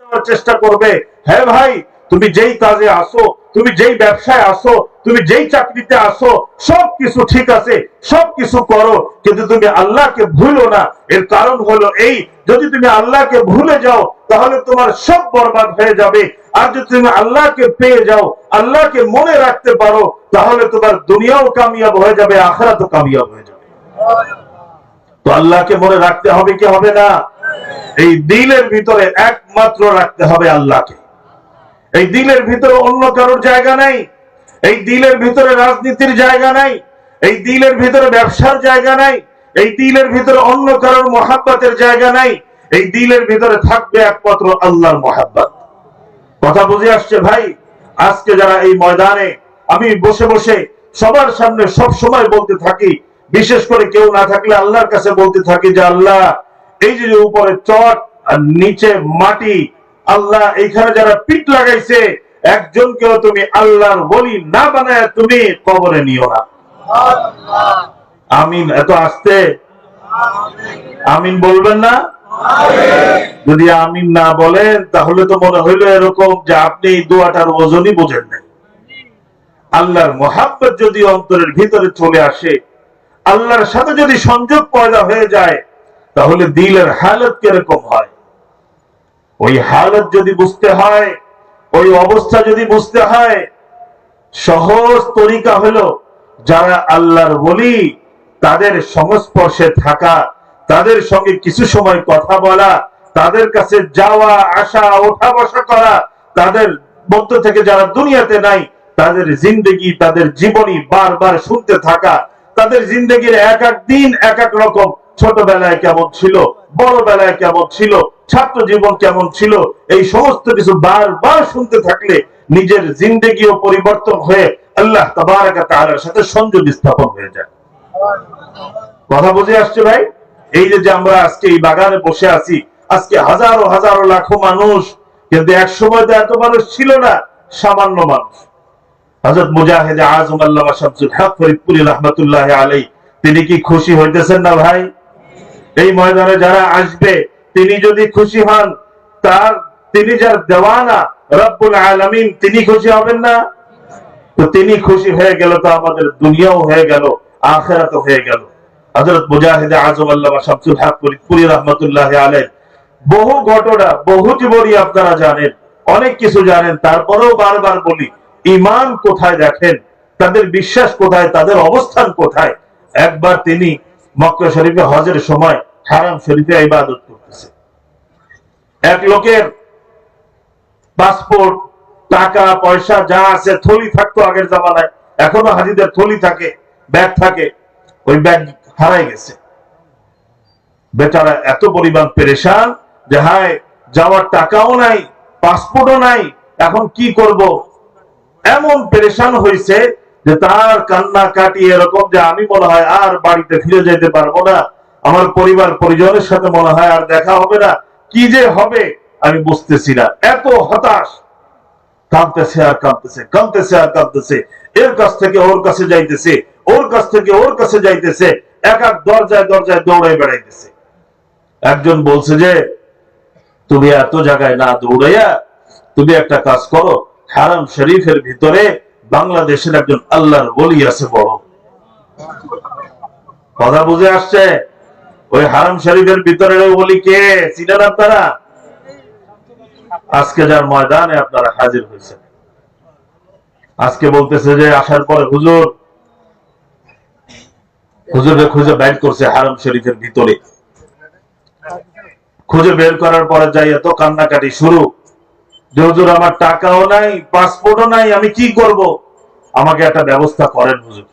দেওয়ার চেষ্টা করবে। হ্যাঁ ভাই, তুমি যেই কাজে আসো, তুমি যেই ব্যবসায় আসো, তুমি যেই চাকরিতে আসো, সবকিছু ঠিক আছে, সবকিছু করো, কিন্তু তুমি আল্লাহকে ভুলো না। এর কারণ হলো এই, যদি তুমি আল্লাহকে ভুলে যাও তাহলে তোমার সব বরবাদ হয়ে যাবে। আর যদি তুমি আল্লাহকে পেয়ে যাও, আল্লাহকে মনে রাখতে পারো, তাহলে তোমার দুনিয়াও কামিয়াব হয়ে যাবে, আখিরাতও কামিয়াব হয়ে যাবে। তো আল্লাহকে মনে রাখতে হবে কি হবে না? এই দিলের ভিতরে একমাত্র রাখতে হবে আল্লাহকে। এই দিলের ভিতরে অন্য কারোর জায়গা নাই। এই দিলের ভিতরে রাজনীতির জায়গা নাই। এই দিলের ভিতরে ব্যবসার জায়গা নাই। এই দিলের ভিতরে অন্য কারোর মহাব্বতের জায়গা নাই। এই দিলের ভিতরে থাকবে একমাত্র আল্লাহর মহাব্বত। কথা বুঝে আসছে ভাই? আজকে যারা এই ময়দানে, আমি বসে বসে সবার সামনে সব সময় বলতে থাকি, বিশেষ করে কেউ না থাকলে আল্লাহর কাছে বলতে থাকি যে আল্লাহ, এই যে উপরে চট আর নিচে মাটি, আল্লাহ এইখানে যারা পিঠ লাগাইছে, একজনকেও তুমি আল্লাহর ওলি না বানায় তুমি কবরে নিও না। আমিন। এত আসতে আমিন বলবেন না? যদি আমিন না বলেন তাহলে তো মনে হইল এরকম যে আপনি এই দোয়াটার ওজনই বোঝেন নাই। আল্লাহর মহাব্বত যদি অন্তরের ভিতরে চলে আসে, আল্লাহর সাথে যদি সংযোগ পয়দা হয়ে যায়, তাহলে দিলের হালত কিরকম হয়, ওই হালত যদি বুঝতে হয়, ওই অবস্থা যদি বুঝতে হয়, সহজ তরিকা হলো যারা আল্লাহর ওলি, তাদের সংস্পর্শে থাকা, তাদের সঙ্গে কিছু সময় কথা বলা, তাদের কাছে যাওয়া আসা ওঠা বসা করা, তাদের মধ্য থেকে যারা দুনিয়াতে নাই তাদের জিন্দেগি, তাদের জীবনী বারবার শুনতে থাকা, তাদের জিন্দেগির এক এক দিন এক এক রকম, ছোটবেলায় কেমন ছিল, বড় বেলায় কেমন ছিল, ছাত্র জীবন কেমন ছিল, এই সমস্ত কিছু বারবার শুনতে থাকলে নিজের জিন্দেগিও পরিবর্তন হয়ে আল্লাহ তাবারক ওয়া তাআলার সাথে সংযোগ স্থাপন হয়ে যায়। কথা বুঝে আসছে ভাই? এই যে আমরা আজকে এই বাগানে বসে আছি, আজকে হাজারো হাজারো লাখো মানুষ, কিন্তু এক সময় তো এত মানুষ ছিল না, সামান্য মানুষ। হযরত মুজাহিদ আযম আল্লামা শামসুল হক ফরিদপুরি রাহমাতুল্লাহি আলাইহি, তিনি কি খুশি হইতেছেন না ভাই? এই ময়দানে যারা আসবে, তিনি যদি খুশি হন, তার তিনি যার দেওয়ানা রব্বুল আলামিন, তিনি খুশি হবেন না? তো তিনি খুশি হয়ে গেল তো আমাদের দুনিয়াও হয়ে গেল, আখিরাতও হয়ে গেল। হযরত মুজাহিদ আযম আল্লামা শামসুল হক ফরিদপুরি রাহমাতুল্লাহি আলাইহি বহু ঘটনা, বহু জীবনী আপনারা জানেন, অনেক কিছু জানেন, তারপরেও বারবার বলি, ঈমান কোথায় দেখেন, তাদের বিশ্বাস কোথায়, তাদের অবস্থান কোথায়। একবার তিনি মক্কা শরীফে হজের সময় হারাম শরীফে ইবাদত করতেছে। এক লোকের পাসপোর্ট, টাকা পয়সা যা আছে, থলি থাকতো আগের জামানায়, এখনো হাজিদের থলি থাকে, ব্যাগ থাকে, ওই ব্যাগ হারাই গেছে। বেচারা এত পরিমাণ পেরেশান যে হায়, যাওয়ার টাকাও নাই, পাসপোর্টও নাই, এখন কি করব। এমন পেরেশান হয়েছে যে তার কান্না কাটি এরকম যে আমি মনে হয় আর বাড়িতে ফিরে যেতে পারবো না, আমার পরিবার পরিজনের সাথে মনে হয় আর দেখা হবে না, কি যে হবে আমি বুঝতেছি না। এত হতাশ, কাঁদতেছে আর কাঁদতেছে, কাঁদতেছে আর কাঁদতেছে, এর কাছ থেকে ওর কাছে যাইতেছে, ওর কাছ থেকে ওর কাছে যাইতেছে, এক এক দরজায় দরজায় দৌড়াই বেড়াইতেছে। একজন বলছে যে তুমি এত জায়গায় না দৌড়াইয়া তুমি একটা কাজ করো, হারাম শরীফের ভিতরে বাংলাদেশের একজন আল্লাহর ওলি আছে বড়। কথা বুঝে আসছে? ওই হারাম শরীফের ভিতরে ওলি কে চিনেন আপনারা? আজকে যার ময়দানে আপনারা হাজির হয়েছেন, আজকে বলতেছে যে আসার পরে হুজুরে খুঁজে বের করছে হারাম শরীফের ভিতরে। খুঁজে বের করার পরে যাই এত কান্নাকাটি শুরু যে হুজুর আমার টাকাও নাই, পাসপোর্টও নাই, আমি কি করব, আমাকে একটা ব্যবস্থা করেন হুজুর।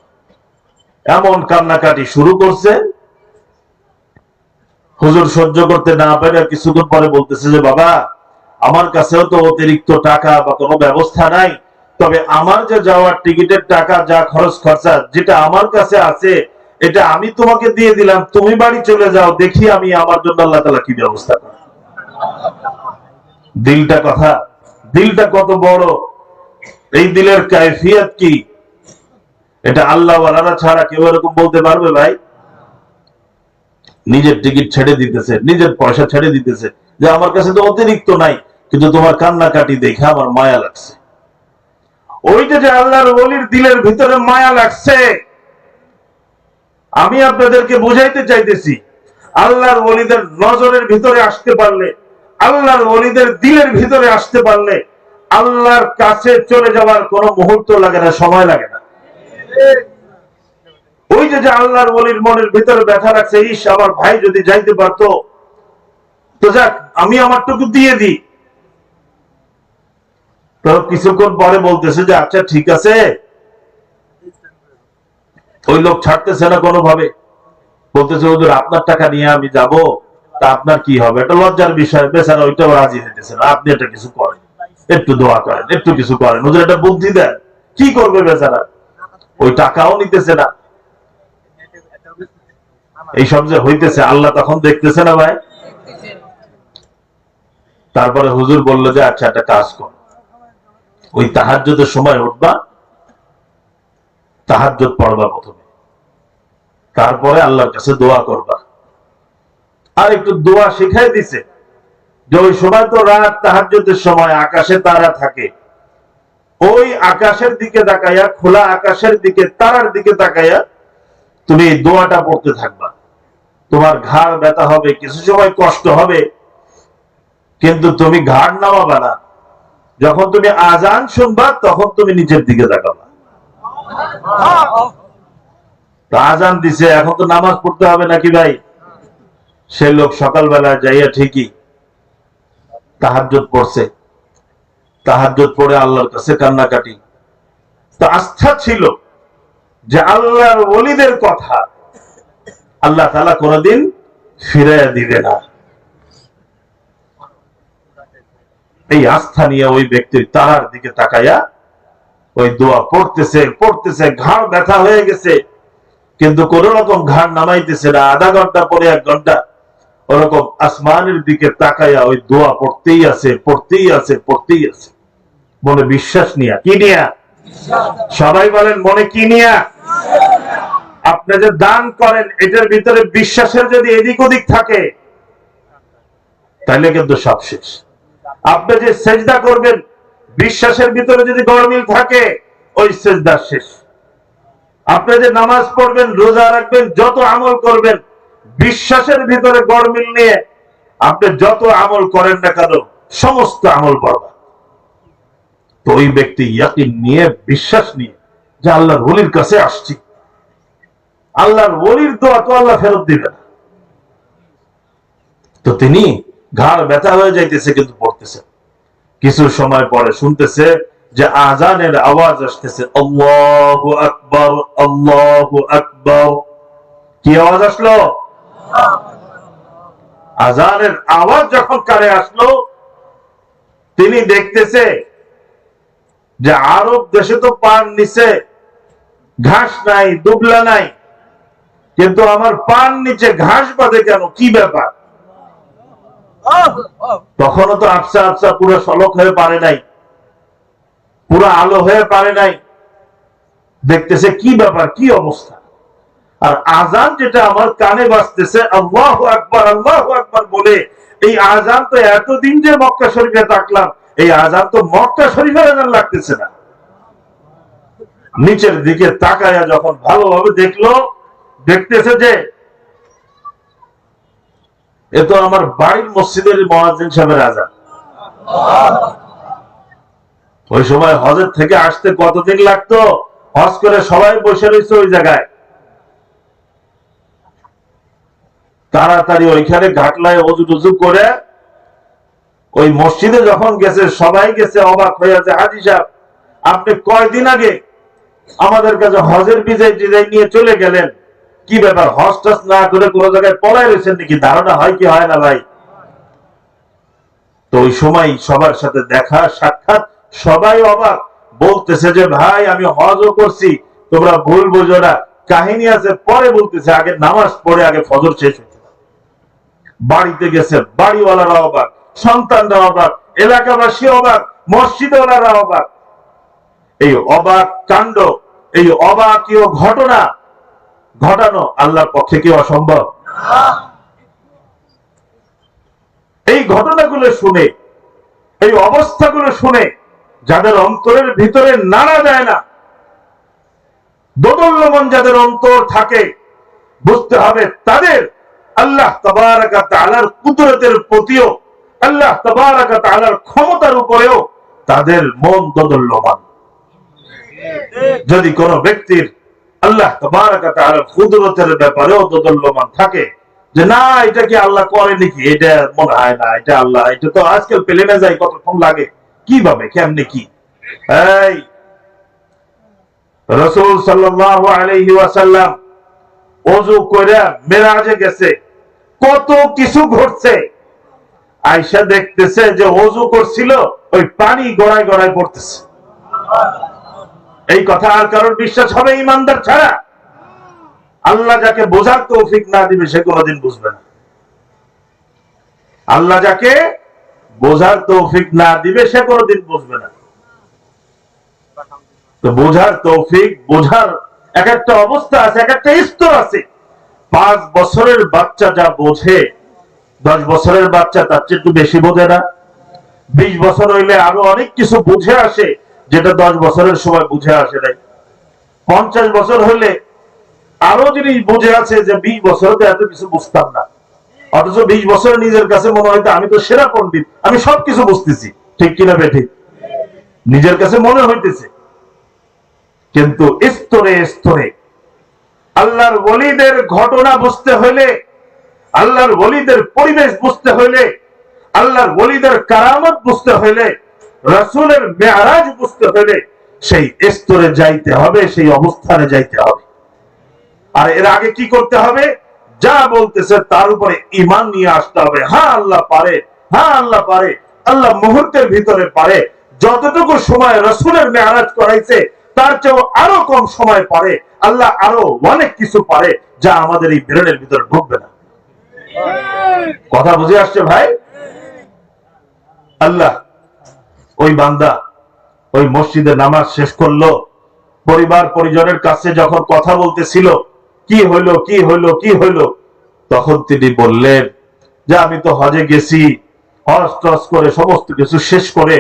এমন কান্নাকাটি শুরু করছে, হুজুর সহ্য করতে না পেরে কিছুক্ষণ পরে বলতেছে যে বাবা, আমার কাছেও তো অতিরিক্ত টাকা বা কোনো ব্যবস্থা নাই, তবে আমার যে যাওয়ার টিকিটের টাকা, যা খরচ খরচা যেটা আমার কাছে আছে, এটা আমি তোমাকে দিয়ে দিলাম, তুমি বাড়ি চলে যাও, দেখি আমি আমার জন্য আল্লাহ তাআলা কি ব্যবস্থা করে। দিলটা কথা, দিলটা কত বড়, এই দিলের কাইফিয়ত কি, এটা আল্লাহ ওয়ালারা ছাড়া কেউ এরকম বলতে পারবে ভাই? নিজের টিকিট ছেড়ে দিতেছে, নিজের পয়সা ছেড়ে দিতেছে যে আমার কাছে তো অতিরিক্ত নাই, কিন্তু তোমার কান্নাকাটি দেখে আমার মায়া লাগছে। ওইটা যে আল্লাহর ওলির দিলের ভিতরে মায়া লাগছে, আমি আপনাদেরকে বুঝাইতে চাইতেছি। আল্লাহর ওলিদের নজরের ভিতরে আসতে পারলে, আল্লাহর ওলিদের দিলের ভিতরে আসতে পারলে আল্লাহর কাছে চলে যাওয়ার কোনো মুহূর্ত লাগে না, সময় লাগে না। ওই যে আল্লাহর ওলির মনের ভিতরে ব্যথা রাখছে, ইস আমার ভাই যদি যাইতে পারতো, তো যাক আমি আমারটুকু দিয়ে দিই। তো কিছুক্ষণ পরে বলতেছে যে আচ্ছা ঠিক আছে। ওই লোক ছাড়তেছে না কোনোভাবে, বলতেছে হুজুর আপনার টাকা নিয়ে আমি যাব, তা আপনার কি হবে? এটা লজ্জার বিষয়। বেচারা ওইটাও রাজি হইতেছে না। আপনি এটা কিছু করেন, একটু দোয়া করেন, একটু কিছু করেন, হুজুর এটা বুদ্ধি দেন। কি করবে বেচারা? ওই টাকাও নিতেছে না। এইসব যে হইতেছে আল্লাহ তখন দেখতেছে না ভাই। তারপরে হুজুর বললো যে আচ্ছা একটা কাজ কর, ওই তাহাজ্জুদের সময় উঠবা, তাহাজ্জুদ পড়বা প্রথমে, তারপরে আল্লাহর কাছে দোয়া করবা। আর একটু দোয়া শিখাই দিছে যে ওই সময় তো রাত, তাহাজ্জুদের সময় আকাশে তারা থাকে, ওই আকাশের দিকে তাকাইয়া, খোলা আকাশের দিকে তারার দিকে তাকাইয়া তুমি এই দোয়াটা পড়তে থাকবা। তোমার ঘাড় ব্যথা হবে, কিছু সময় কষ্ট হবে, কিন্তু তুমি ঘাড় নামাবা না। যখন তুমি আজান শুনবা তখন তুমি নিচের দিকে তাকাবা। আজান দিছে, এখন তো নামাজ পড়তে হবে নাকি ভাই? সে লোক সকালবেলা যাইয়া ঠিকই তাহাজ্জুদ পড়ছে, তাহাজ্জুদ পড়ে আল্লাহর কাছে কান্নাকাটি। তো আস্থা ছিল যে আল্লাহর ওলিদের কথা আল্লাহ তাআলা কোনদিন ফিরাইয়া দিবে না। এই আস্থা নিয়ে ওই ব্যক্তির তারার দিকে তাকাইয়া ওই দোয়া পড়তেছে পড়তেছে, ঘাড় ব্যথা হয়ে গেছে, কিন্তু কোন রকম ঘাড় নামাইতেছে না। আধা ঘন্টা পরে 1 ঘন্টা ওরকম আসমানের দিকে তাকাইয়া ওই দোয়া পড়তেই আছে, পড়তেই আছে, পড়তেই আছে, মনে বিশ্বাস নিয়া। কি নিয়া? সবাই বলেন মনে কি নিয়া? আপনি যে দান করেন এটার ভিতরে বিশ্বাসের যদি এদিক ওদিক থাকে তাহলে কিন্তু সব শেষ। আপনি যে সেজদা করবেন বিশ্বাসের ভিতরে যদি গরমিল থাকে, ওই সেজদা শেষ। আপনি যে নামাজ পড়বেন, রোজা রাখবেন, যত আমল করবেন বিশ্বাসের ভিতরে গরমিল নিয়ে আপনি যত আমল করেন না কেন সমস্ত আমল বরবাদ। তো ওই ব্যক্তি ইয়াকিন নিয়ে, বিশ্বাস নিয়ে যে আল্লাহর ওলির কাছে আসছি, আল্লাহর ওলির দোয়া তো আল্লাহ ফেরত দিবে না। তো তিনি ঘাড় ব্যথা হয়ে যাইতেছে কিন্তু পড়তেছে। কিছু সময় পরে শুনতেছে যে আজানের আওয়াজ আসতেছে, আল্লাহু আকবার, আল্লাহু আকবার। কি আওয়াজ আসলো? আজানের আওয়াজ যখন কানে আসলো, তিনি দেখতেছে যে আরব দেশে তো পান নিচে ঘাস নাই, দুবলা নাই, কিন্তু আমার পান নিচে ঘাস বাঁধে কেন? কি ব্যাপার? তখনও তো আফসা আফসা পুরো সলক হয়ে পারে নাই, পুরো আলো হয়ে পারে নাই। দেখতেছে কি ব্যাপার, কি অবস্থা। আর আজান যেটা আমার কানে বাজতেছে আল্লাহু আকবার, আল্লাহু আকবার বলে, এই আজান তো এতদিন যে মক্কা শরীফে থাকলাম, এই আজান তো মক্কা শরীফের আজান লাগতেছে না। নিচের দিকে তাকায়া যখন ভালোভাবে দেখলো, দেখতেছে যে এ তো আমার বাড়ির মসজিদের মুয়াজ্জিন সাহেবের আজান। ওই সময় হজের থেকে আসতে কতদিন লাগতো? হজ করে সবাই বসে রয়েছে ওই জায়গায়, তাড়াতাড়ি ওইখানে ঘাটলায় অজু টজু করে ওই মসজিদে যখন গেছে, সবাই গেছে অবাক হয়ে আছে, হাজী সাহেব আপনি কয়দিন আগে আমাদের কাছে হজের বিজয় নিয়ে চলে গেলেন, কি ব্যাপার? হজ টজ না করে কোন জায়গায় পলায় রয়েছেন নাকি? ধারণা হয় কি হয় না ভাই? তো ওই সময় সবার সাথে দেখা সাক্ষাৎ, সবাই অবাক, বলতেছে যে ভাই আমি হজও করছি, তোমরা ভুল বুঝো না। কাহিনী আছে পরে বলতেছে, আগে নামাজ পড়ে আগে ফজর শেষ হয়েছে। বাড়িতে গেছে, বাড়িওয়ালারা অবাক, সন্তানরা অবাক, এলাকাবাসী অবাক, মসজিদওয়ালারা অবাক। এই অবাক কাণ্ড, এই অবাকীয় ঘটনা ঘটানো আল্লাহর পক্ষে কি অসম্ভব? এই ঘটনাগুলো শুনে এই অবস্থাগুলো শুনে যাদের অন্তরের ভিতরে নাড়া দেয় না, দোদুল্যমান যাদের অন্তর থাকে, বুঝতে হবে তাদের আল্লাহ তাবারক ওয়া তাআলার কুদরতের প্রতিও, আল্লাহ তাবারক ওয়া তাআলার ক্ষমতার উপরেও তাদের মন দোদুল্যমান। যদি কোন ব্যক্তির আল্লাহ তাবারক ওয়া তাআলার কুদরতের ব্যাপারেও দোদুল্যমান থাকে, যে না এটা কি আল্লাহ করে নাকি, এটা মনে হয় না এটা আল্লাহ, এটা তো আজকাল প্লেনে যায় কতক্ষণ লাগে, কিভাবে কেমনে কি। এই রাসূল সাল্লাল্লাহু আলাইহি ওয়াসাল্লাম ওযু করে মেরাজে গেছে, কত কিছু ঘটছে। আয়েশা দেখতেছে যে ওযু করছিল, ওই পানি গড়ায় গড়ায় পড়তেছে। এই কথা আর কারোর বিশ্বাস হবে ঈমানদার ছাড়া? আল্লাহ যাকে বোঝার তৌফিক না দিবে সে কোনোদিন বুঝবে না। আল্লাহ যাকে বোঝার তৌফিক না দিবে সে কোনোদিন বুঝবে না। তো বোঝার তৌফিক, বোঝার এক একটা অবস্থা আছে, এক একটা স্তর আছে। 5 বছরের বাচ্চা যা বোঝে, 10 বছরের বাচ্চা তার চেয়ে একটু বেশি বোঝে না? 20 বছর হইলে আরো অনেক কিছু বুঝে আসে, যেটা 10 বছরের সময় বুঝে আসে নাই। 50 বছর হইলে আরো জিনিস বুঝে আছে যে 20 বছরে তো এত কিছু বুঝতাম না। অথচ 20 বছরে নিজের কাছে মনে হয়তো আমি তো সেরা পণ্ডিত, আমি সবকিছু বুঝতেছি। ঠিক কিনা বেঠিক? নিজের কাছে মনে হইতেছে। কিন্তু স্তরে স্তরে আল্লাহর ওলিদের ঘটনা বুঝতে হইলে, আল্লাহর ওলিদের পরিবেশ বুঝতে হইলে, আল্লাহর ওলিদের কারামত বুঝতে হইলে, রাসূলের মেরাজ বুঝতে হইলে সেই স্তরে যাইতে হবে, সেই অবস্থানে যাইতে হবে। আর এর আগে কি করতে হবে? যা বলতেছে তার উপরে ঈমান নিয়ে আসতে হবে। হ্যাঁ আল্লাহ পারে, হ্যাঁ আল্লাহ পারে, আল্লাহ মুহূর্তের ভিতরে পারে। যতটুকু সময় রাসূলের মেরাজ করাইছে তার চেয়েও আরো কম সময় পারে। আল্লাহ আরো অনেক কিছু পারে যা আমাদের এই ব্রেনের ভিতরে ঢুকবে না। কথা বুঝে আসছে ভাই? আল্লাহ ওই বান্দা ওই মসজিদে নামাজ শেষ করলো, পরিবার পরিজনের কাছে যখন কথা বলতেছিল, কি হইলো কি হইলো কি হইলো, তখন তিনি বললেন যে আমি তো হজে গেছি, হজ টজ করে সমস্ত কিছু শেষ করে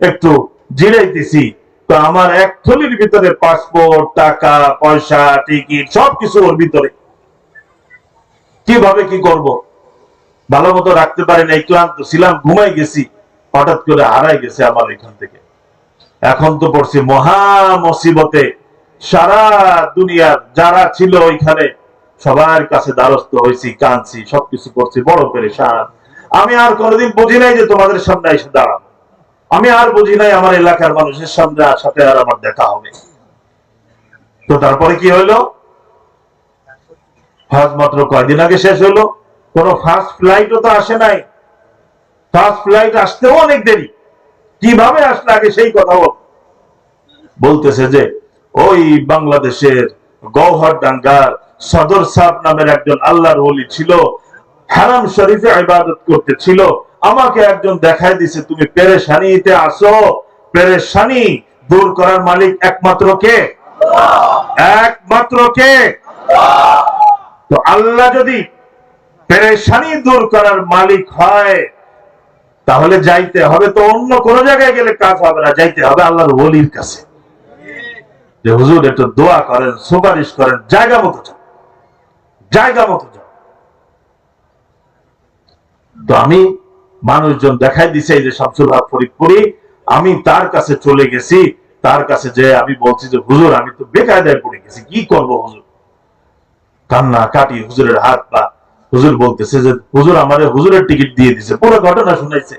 একটু জিরাইতেছি, তো আমার এক থলির ভিতরে পাসপোর্ট, টাকা পয়সা, টিকিট সবকিছু ওর ভিতরে, কিভাবে কি করব, ভালো মতো রাখতে পারি না, ক্লান্ত ছিলাম, ঘুমাই গেছি, হঠাৎ করে হারাই গেছে আমার এখান থেকে। এখন তো পড়ছি মহা মুসিবতে, সারা দুনিয়ার যারা ছিল ওইখানে সবার কাছে দ্বারস্থ হয়েছি, কাঁদছি, সবকিছু করছি, বড় পেরেশান। আমি আর কোনোদিন বুঝি নাই যে তোমাদের সামনে এসে দাঁড়াবো, আমি আর বুঝি নাই আমার এলাকার মানুষের সাথে আর আমার দেখা হবে। তো তারপরে কি হইলো? হজ মাত্র কয়দিন আগে শেষ হলো, কোন ফার্স্ট ফ্লাইটও তো আসে নাই। ফার্স্ট ফ্লাইট আসতেও অনেক দেরি, কিভাবে আসলে আগে সেই কথা বলতেছে যে ওই বাংলাদেশের গওহরডাঙ্গার সদর সাহেব নামের একজন আল্লাহর ওলি ছিল, হারাম শরীফে ইবাদত করতেছিল, আমাকে একজন দেখায় দিছে তুমি পেরেশানিতে আসো, পেরেশানি দূর করার মালিক একমাত্র কে? একমাত্র কে? তো আল্লাহ যদি পেরেশানি দূর করার মালিক হয়, তাহলে যাইতে হবে তো অন্য কোন জায়গায় গেলে কাজ হবে না, যাইতে হবে আল্লাহর ওলির কাছে, যে হুজুর একটু দোয়া করেন, সুপারিশ করেন, জায়গা মতো যাও, জায়গা মতো যাও। তো আমি মানুষজন দেখাই দিছে এই যে শামসুল হক ফরিদপুরি, আমি তার কাছে চলে গেছি, তার কাছে যে আমি বলছি যে হুজুর আমি তো বেকায়দায় পড়ে গেছি, কি করব হুজুর, কান্না কাটি হুজুরের হাত পা। হুজুর বলতেছে যে হুজুর আমারে হুজুরের টিকিট দিয়ে দিছে, পুরো ঘটনা শুনাইছে।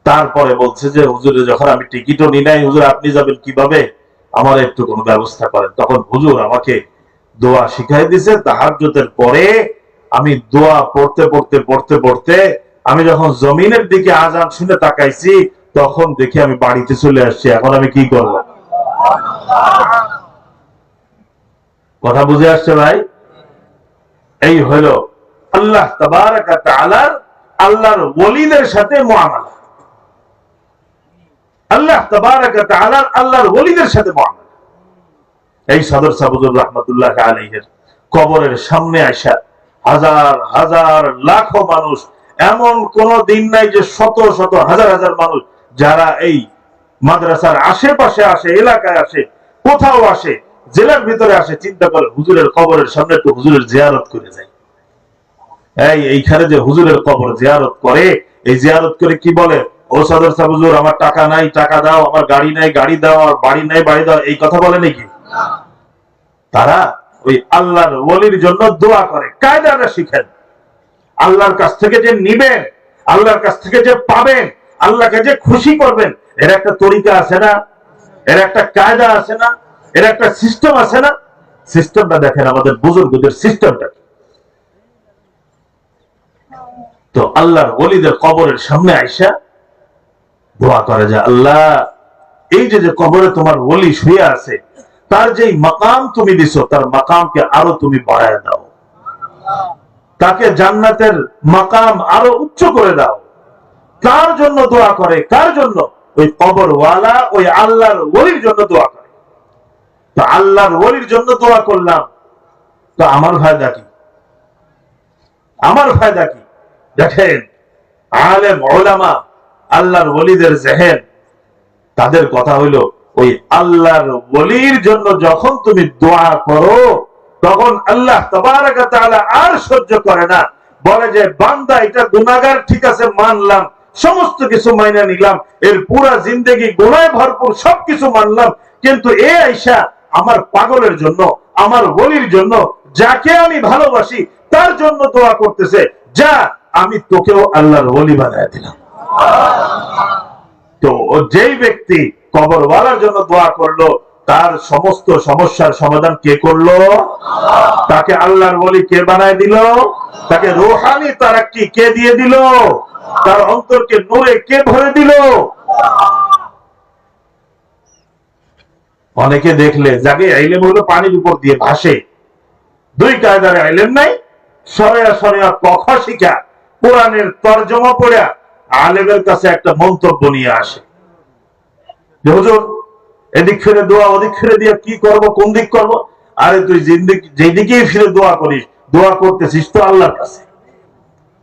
তারপরে বলছে যে হুজুরে যখন আমি টিকিটও নি নাই, হুজুর আপনি যাবেন কিভাবে, আমার একটু কোনো ব্যবস্থা করেন। তখন হুজুর আমাকে দোয়া শিখাই দিছে। তাহাজ্জুদের পরে আমি দোয়া পড়তে পড়তে পড়তে পড়তে আমি যখন জমিনের দিকে আজান শুনে তাকাইছি, তখন দেখি আমি বাড়িতে চলে আসছি। এখন আমি কি করব? কথা বুঝে আসছে ভাই? এই হলো আল্লাহ তাবারক ওয়া তাআলার আল্লাহর ওলিদের সাথে মুআমালা। আল্লাহ তাবারক ওয়া তাআলার আল্লাহর ওলিদের সাথে মুআমালা। এই সদর সাবুদুর রহমাতুল্লাহ আলাইহির কবরের সামনে আইসা হাজার হাজার লাখো মানুষ এমন কোন দিন নাই যে শত শত হাজার হাজার মানুষ যারা এই মাদ্রাসার আশেপাশে আসে, এলাকায় আসে, কোথাও আসে, জেলার ভিতরে আসে, চিন্তা করে হুজুরের কবরের সামনে একটু হুজুরের জিয়ারত করে যায়। এইখানে যে হুজুরের কবর জিয়ারত করে, এই জিয়ারত করে কি বলে, ও সদর সাহেব হুজুর আমার টাকা নাই, টাকা দাও, আমার গাড়ি নাই, গাড়ি দাও, আমার বাড়ি নাই, বাড়ি দাও, এই কথা বলে নাকি? তারা ওই আল্লাহর ওলির জন্য দোয়া করে। কায়দাটা শিখেন। আল্লাহর কাছ থেকে যে নিবেন, আল্লাহর কাছ থেকে যে পাবেন, আল্লাহকে যে খুশি করবেন, এর একটা তরিকা আছে না, এর একটা কায়দা আছে না, এর একটা সিস্টেম আছে না। সিস্টেমটা দেখেন, আমাদের বুজুর্গদের সিস্টেমটা। তো আল্লাহর ওলিদের কবরের সামনে আইসা দোয়া করে যে আল্লাহ, এই যে কবরে তোমার ওলি শুয়ে আছে, তার যে মাকাম তুমি দিছো, তার মাকামকে আরো তুমি বাড়ায় দাও, তাকে জান্নাতের মাকাম আরো উচ্চ করে দাও। কার জন্য দোয়া করে? কার জন্য? ওই কবরওয়ালা ওই আল্লাহর ওলির জন্য দোয়া করে। তো আল্লাহর ওলির জন্য দোয়া করলাম, তো আমার ফায়দা কি? আমার ফায়দা কি? দেখেন, আলেম ওলামা, আল্লাহর ওলিদের জেহেন, তাদের কথা হইলো ওই আল্লাহর ওলির জন্য যখন তুমি দোয়া করো, তখন আল্লাহ তাবারক ওয়া তাআলা আর সহ্য করে না, বলে যে বান্দা এটা গুনাহগার, ঠিক আছে মানলাম, সমস্ত কিছু মাইনা নিলাম, এর পুরা জিন্দেগি গুনাহে ভরপুর, সবকিছু মানলাম, কিন্তু এ আয়েশা আমার পাগলের জন্য, আমার ওলির জন্য, যাকে আমি ভালোবাসি তার জন্য দোয়া করতেছে, যা আমি তোকেও আল্লাহর ওলি বানায় দিলাম। তো যেই ব্যক্তি কবরওয়ালার জন্য দোয়া করলো, তার সমস্ত সমস্যার সমাধান কে করলো? তাকে আল্লাহর ওলি কে বানায় দিল? তাকে রূহানি তারাক্কি কে দিয়ে দিল? তার অন্তরকে নূরে কে ভরে দিল? অনেকে দেখলে যাকে ইলম হলো পানির উপর দিয়ে ভাসে, দুই কায়দার ইলম নাই, সরেয়া সরেয়া ক শিখা, কোরআনের তরজমা পড়া আলেমের কাছে একটা মন্তব্য নিয়ে আসে যে হুজুর এদিক ফিরে দোয়া, ওদিক ফিরে দিয়ে কি করব, কোন দিক করব? আরে তুই যেদিকেই ফিরে দোয়া করিস, দোয়া করতেছিস তো আল্লাহর কাছে।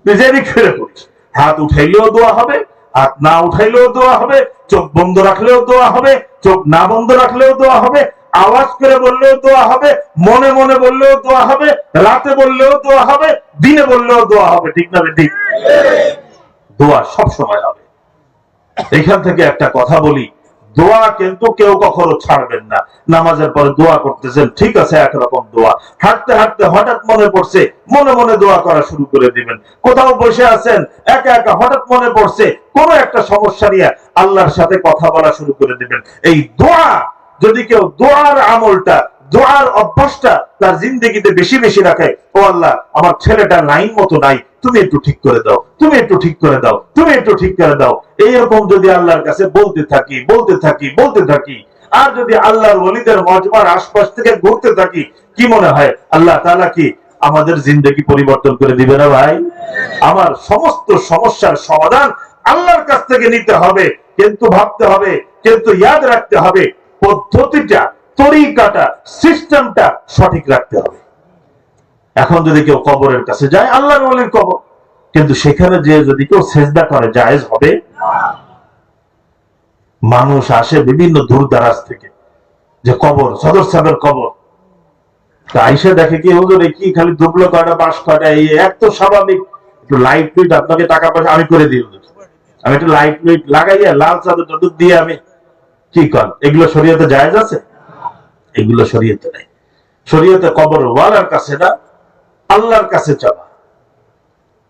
তুই যেদিক ফিরে করিস, হাত উঠাইলেও দোয়া হবে, হাত না উঠাইলেও দোয়া হবে, চোখ বন্ধ রাখলেও দোয়া হবে, চোখ না বন্ধ রাখলেও দোয়া হবে, আওয়াজ করে বললেও দোয়া হবে, মনে মনে বললেও দোয়া হবে, রাতে বললেও দোয়া হবে, দিনে বললেও দোয়া হবে। ঠিক না? ঠিক। দোয়া সব সময় হবে। এখান থেকে একটা কথা বলি, দোয়া কিন্তু কেউ কখনো ছাড়বেন না। নামাজের পরে দোয়া করতেছেন, ঠিক আছে, একরকম দোয়া। হাঁটতে হাঁটতে হঠাৎ মনে পড়ছে, মনে মনে দোয়া করা শুরু করে দিবেন। কোথাও বসে আছেন, একা একা হঠাৎ মনে পড়ছে কোনো একটা সমস্যা নিয়ে, আল্লাহর সাথে কথা বলা শুরু করে দিবেন। এই দোয়া যদি কেউ দোয়ার আমলটা, দোয়ার অভ্যাসটা তার জিন্দেগিতে বেশি বেশি রাখে, ও আল্লাহ আমার ছেলেটা লাইন মতো নাই, তুমি একটু ঠিক করে দাও, তুমি একটু ঠিক করে দাও, তুমি একটু ঠিক করে দাও, এইরকম যদি আল্লাহর কাছে বলতে থাকি বলতে থাকি বলতে থাকি, আর যদি আল্লাহর ওলিদের মজমার আশপাশ থেকে ঘুরতে থাকি, কি মনে হয় আল্লাহ তাআলা কি আমাদের জিন্দেগি পরিবর্তন করে দিবে না ভাই? আমার সমস্ত সমস্যার সমাধান আল্লাহর কাছ থেকে নিতে হবে, কিন্তু ভাবতে হবে, কিন্তু ইয়াদ রাখতে হবে, পদ্ধতিটা, তরিকাটা, সিস্টেমটা সঠিক রাখতে হবে। এখন যদি কেউ কবরের কাছে যায়, আল্লাহর ওলির কবর, কিন্তু সেখানে যে যদি কেউ সেজদা করে, জায়েজ হবে? মানুষ আসে বিভিন্ন দূর দারাজ থেকে, যে কবর, সদর সাহেবের কবর, আইসা দেখে কি হুজুর কি খালি দুবলো কাটা, বাঁশ কাটা, এই এক তো স্বাভাবিক, একটু লাইট টুইট আপনাকে টাকা পয়সা আমি করে দিই, আমি একটু লাইট টুইট লাগাইয়া লাল চাদর টাদর দিয়ে আমি কি কর, এগুলো শরীয়তে জায়েজ আছে? এগুলো শরীয়তে নাই। শরীয়তে কবর ওয়ালার কাছে না, আল্লাহর কাছে চাবা,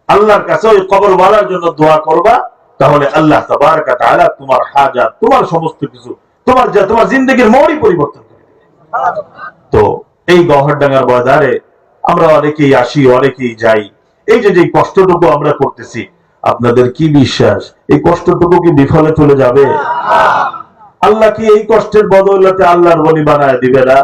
আল্লাহর কাছে ওই কবর ওয়ালার জন্য দোয়া করবা, তাহলে আল্লাহ তাবারক ওয়া তাআলা তোমার হাজাত, তোমার সমস্ত কিছু, তোমার জিন্দেগির মোড়ই পরিবর্তন করে দিবে। তো এই গহরডাঙ্গার বাজারে আমরা অনেকেই আসি, অনেকেই যাই, এই যে কষ্টটুকু আমরা করতেছি, আপনাদের কি বিশ্বাস এই কষ্টটুকু কি বিফলে চলে যাবে? আল্লাহ কি এই কষ্টের বদৌলতে আল্লাহর ওলি বানায় দিবে না?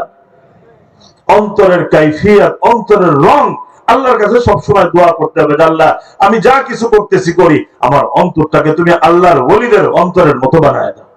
অন্তরের কাইফিয়ত, অন্তরের রং আল্লাহর কাছে সবসময় দোয়া করতে হবে, আল্লাহ আমি যা কিছু করতেছি করি, আমার অন্তরটাকে তুমি আল্লাহর ওলিদের অন্তরের মতো বানায় দাও।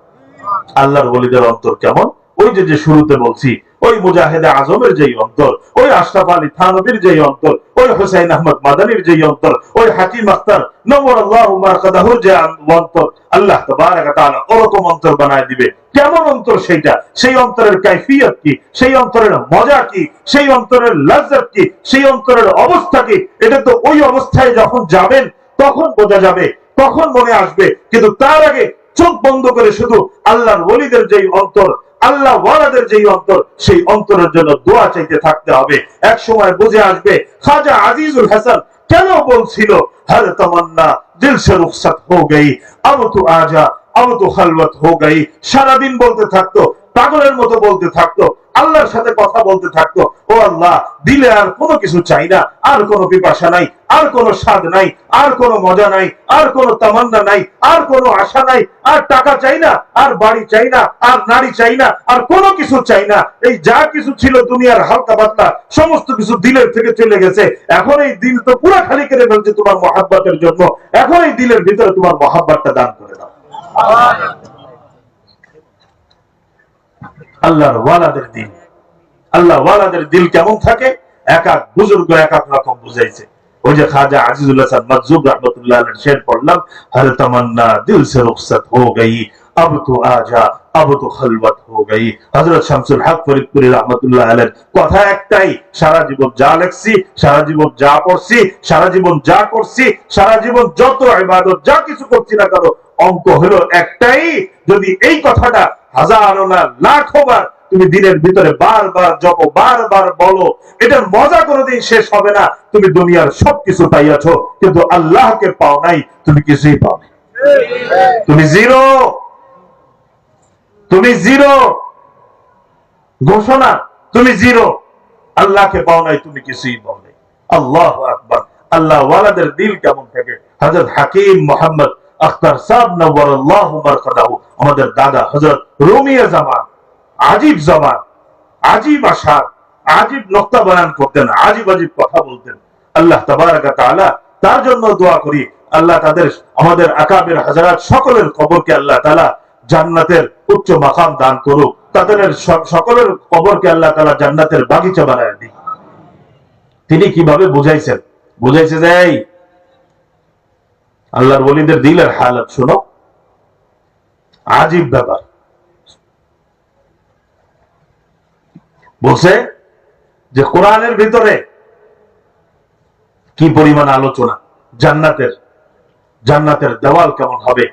আল্লাহর ওলিদের অন্তর কেমন? ওই যে শুরুতে বলছি, ওই মুজাহিদে আজমের যেই অন্তর, ওই আশরাফ আলী থানভীর যেই অন্তর, ওই হুসাইন আহমদ মাদানির যেই অন্তর, ওই হাকিম আখতার নওয়ারাল্লাহু মারকাদাহুর যে অন্তর, আল্লাহ তাবারক ওয়া তাআলা ওরকম অন্তর বানায় দিবে। কেমন অন্তর সেইটা? সেই অন্তরের কাইফিয়ত কি, সেই অন্তরের মজা কি, সেই অন্তরের লজ্জত কি, সেই অন্তরের অবস্থা কি, এটা তো ওই অবস্থায় যখন যাবেন তখন বোঝা যাবে, তখন মনে আসবে। কিন্তু তার আগে চোখ বন্ধ করে শুধু আল্লাহর ওলিদের যেই অন্তর, আল্লাহ ওয়ালাদের যেই অন্তর, সেই অন্তরের জন্য দোয়া চাইতে থাকতে হবে। এক সময় বুঝে আসবে খাজা আজিজুল হাসান কেন বলছিল হর তমন্না দিল সে রুখসত হো গই, আব তু আজা আব তু খলওয়াত হো গই। সারাদিন বলতে থাকতো, পাগলের মতো বলতে থাকতো, আল্লাহর সাথে কথা বলতে থাকতো, ও আল্লাহ, দিলে আর কোনো কিছু চাই না, আর কোনো পিপাসা নাই, আর কোনো স্বাদ নাই, আর কোনো মজা নাই, আর কোনো তামান্না নাই, আর কোনো আশা নাই, আর টাকা চাই না, আর বাড়ি চাই না, আর নারী চাই না, আর কোনো কিছু চাই না। এই যা কিছু ছিল দুনিয়ার হালকা পাতলা সমস্ত কিছু দিলের থেকে চলে গেছে। এখন এই দিল তো পুরো খালি করে ফেলছে তোমার মহাব্বতের জন্য। এখন এই দিলের ভিতরে তোমার মহাব্বতটা দান করে দাও। আল্লাহর ওয়ালাদের দিল, আল্লাহ ওয়ালাদের দিল কেমন থাকে এক এক বুজুর্গ এক এক রকম বুঝাইছে। ওই যে খাজা আজিজুল হাসান মাজুব রাহমাতুল্লাহ আলাইহি শের পড়লাম, হর তমন্না দিল সে রুখসত হো গই, अब तो आजा अब तो खलवत हो गई। হযরত শামসুল হক ফরিদপুরি রাহমাতুল্লাহ আলাইহির কথা একটাই, সারা জীবন যা লেখছি, সারা জীবন যা পড়ছি, সারা জীবন যা করছি, সারা জীবন যত ইবাদত যা কিছু করছি না কেন, অঙ্ক হলো একটাই, যদি এই কথাটা হাজারো না লাখো বার তুমি দিনের ভিতরে বারবার জপো, বারবার বলো, এটার মজা কোনোদিন শেষ হবে না। তুমি দুনিয়ার সবকিছু পাইয়াছো কিন্তু আল্লাহকে পাও নাই, তুমি কিছুই পাও নাই, তুমি জিরো, তুমি জিরো ঘোষণা, তুমি জিরো, আল্লাহকে পাও নাই, তুমি কিছুই পাও নাই। আল্লাহু আকবার। আল্লাহ ওয়ালাদের দিল কেমন থাকে? হযরত হাকিম মোহাম্মদ আখতার সাহেব নওয়ারাল্লাহু মারকাদাহু, আমাদের দাদা হযরত রুমিয়া জামান, আজীব জবান, আজীব আশার, আজীব নকতা বয়ান করতেন, আজীব আজীব কথা বলতেন। আল্লাহ তাবারক ওয়া তাআলা তার জন্য দোয়া করি, আল্লাহ তাদের আমাদের আকাবির হযরত সকলের কবরকে আল্লাহ তাআলা জান্নাতের উচ্চ মাকাম দান করুক, তাদের সকলের কবরকে আল্লাহ তাআলা জান্নাতের বাগিচা বানায় দিক। তিনি কিভাবে বুঝাইছেন? বুঝাইছে যে এই আল্লাহর ওলিদের দিলের হালত শোনো, আজীব ব্যাপার। বলছে যে কোরআনের ভিতরে কি পরিমাণ আলোচনা, জান্নাতের, জান্নাতের দেওয়াল কেমন হবে,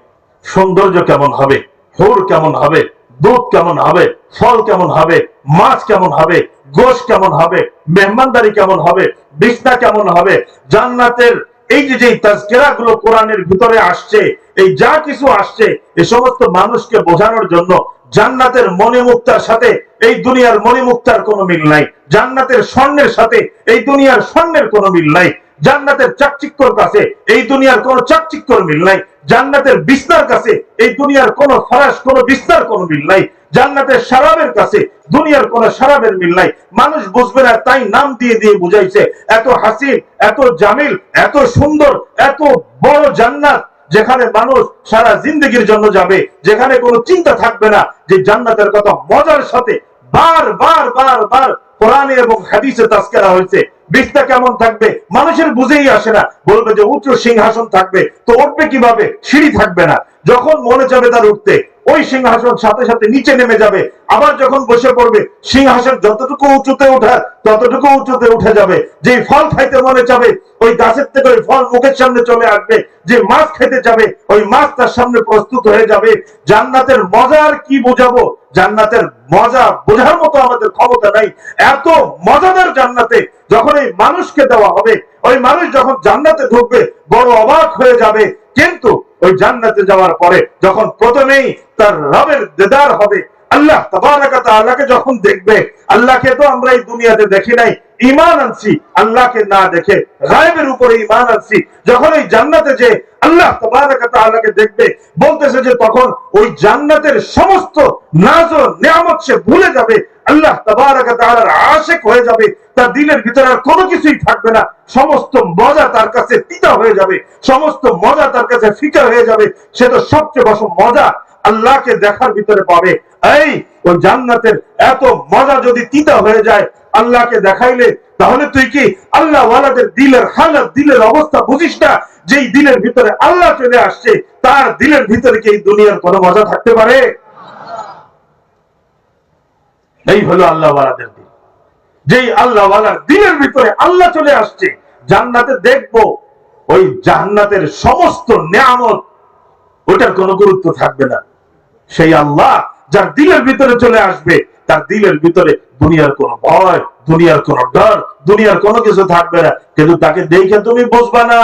সৌন্দর্য কেমন হবে, হুর কেমন হবে, দুধ কেমন হবে, ফল কেমন হবে, মাছ কেমন হবে, গোশ কেমন হবে, মেহমানদারি কেমন হবে, বিছনা কেমন হবে, জান্নাতের এই যে তাজকিরা গুলো কোরআনের ভিতরে আসছে, এই যা কিছু আসছে, এই সমস্ত মানুষকে বোঝানোর জন্য জান্নাতের মণিমুক্তার সাথে এই দুনিয়ার মণিমুক্তার কোনো মিল নাই, জান্নাতের স্বর্ণের সাথে এই দুনিয়ার স্বর্ণের কোনো মিল নাই, জান্নাতের চাকচিক্যর কাছে এই দুনিয়ার কোনো চাকচিক্যর মিল নাই, জান্নাতের বিছনার কাছে এই দুনিয়ার কোনো ফরাশ কোনো বিছনার কোনো মিল নাই, জান্নাতের শরাবের কাছে দুনিয়ার কোনো শরাবের মিল নাই। মানুষ বুঝবে না তাই নাম দিয়ে দিয়ে বুঝাইছে। এত হাসিন, এত জামিল, এত সুন্দর, এত বড় জান্নাত, যেখানে মানুষ সারা জিন্দগির জন্য যাবে, যেখানে কোনো চিন্তা থাকবে না, যে জান্নাতের কথা মজার সাথে বার বার বার বার কোরআনে এবং হাদিসে তাজকিরা হয়েছে। বিছনা কেমন থাকবে মানুষের বুঝেই আসে না, বলবে যে উচ্চ সিংহাসন থাকবে, তো উঠবে কিভাবে? সিঁড়ি থাকবে না, যখন মনে যাবে তার উঠতে ওই সিংহাসন সাথে সাথে নিচে নেমে যাবে, আবার যখন বসে পড়বে সিংহাসন যতটুকু উঁচুতে ওঠার ততটুকু উঁচুতে উঠে যাবে, যে ফল খাইতে মনে যাবে ওই গাছের থেকে ওই ফল মুখের সামনে চলে আসবে, যে মাছ খেতে যাবে ওই মাছ তার সামনে প্রস্তুত হয়ে যাবে। জান্নাতের মজা আর কি বোঝাবো? জান্নাতের মজা বোঝার মতো আমাদের ক্ষমতা নাই। এত মজাদার জান্নাতে যখন এই মানুষকে দেওয়া হবে, ওই মানুষ যখন জান্নাতে ঢুকবে বড় অবাক হয়ে যাবে। কিন্তু ওই জান্নাতে যাওয়ার পরে যখন প্রথমেই তার রবের দিদার হবে, আল্লাহ তাবারক ওয়া তাআলাকে যখন দেখবে, আল্লাহকে তো আমরা এই দুনিয়াতে দেখি নাই, ঈমান আনছি, আল্লাহকে না দেখে গায়বের উপরে ঈমান আনছি। যখন এই জান্নাতে যে আল্লাহ তাবারক ওয়া তাআলাকে দেখবে, বলতেছে যে তখন ওই জান্নাতের সমস্ত নাজ ও নিয়ামত সে ভুলে যাবে, আল্লাহ তাবারক ওয়া তাআলার আশিক হয়ে যাবে, তার দিলের ভিতরে আর কোনো কিছুই থাকবে না, সমস্ত মজা তার কাছে তিতা হয়ে যাবে, সমস্ত মজা তার কাছে ফিকা হয়ে যাবে। সে তো সবচেয়ে বড় মজা আল্লাহকে দেখার ভিতরে পাবে। এই ওই জান্নাতের এত মজা যদি তিতা হয়ে যায় আল্লাহকে দেখাইলে, তাহলে তুই কি আল্লাহ ওয়ালাদের দিলের হালত, দিলের অবস্থা বুঝিস না? যেই দিলের ভিতরে আল্লাহ চলে আসছে, তার দিলের ভিতরে কি এই দুনিয়ার কোনো মজা থাকতে পারে? এই হলো আল্লাহ ওয়ালাদের দিল। যেই আল্লাহ ওয়ালার দিলের ভিতরে আল্লাহ চলে আসছে, জান্নাতে দেখবো ওই জান্নাতের সমস্ত নিয়ামত, ওটার কোনো গুরুত্ব থাকবে না। সেই আল্লাহ যার দিলের ভিতরে চলে আসবে, তার দিলের ভিতরে দুনিয়ার কোন ভয়, দুনিয়ার কোন ডর, দুনিয়ার কোনো কিছু থাকবে না। কিন্তু তাকে দেখে তুমি বুঝবা না,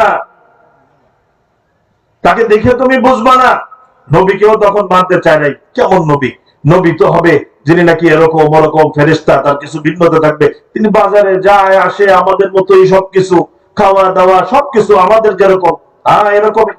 তাকে দেখে তুমি বুঝবা না। নবীকেও তখন মানতে চায় নাই। কেমন নবী? নবী তো হবে যিনি নাকি এরকম ওরকম ফেরেশতা, তার কিছু ভিন্নতা থাকবে। তিনি বাজারে যায় আসে আমাদের মতোই, সবকিছু খাওয়া দাওয়া সবকিছু আমাদের যেরকম, এরকমই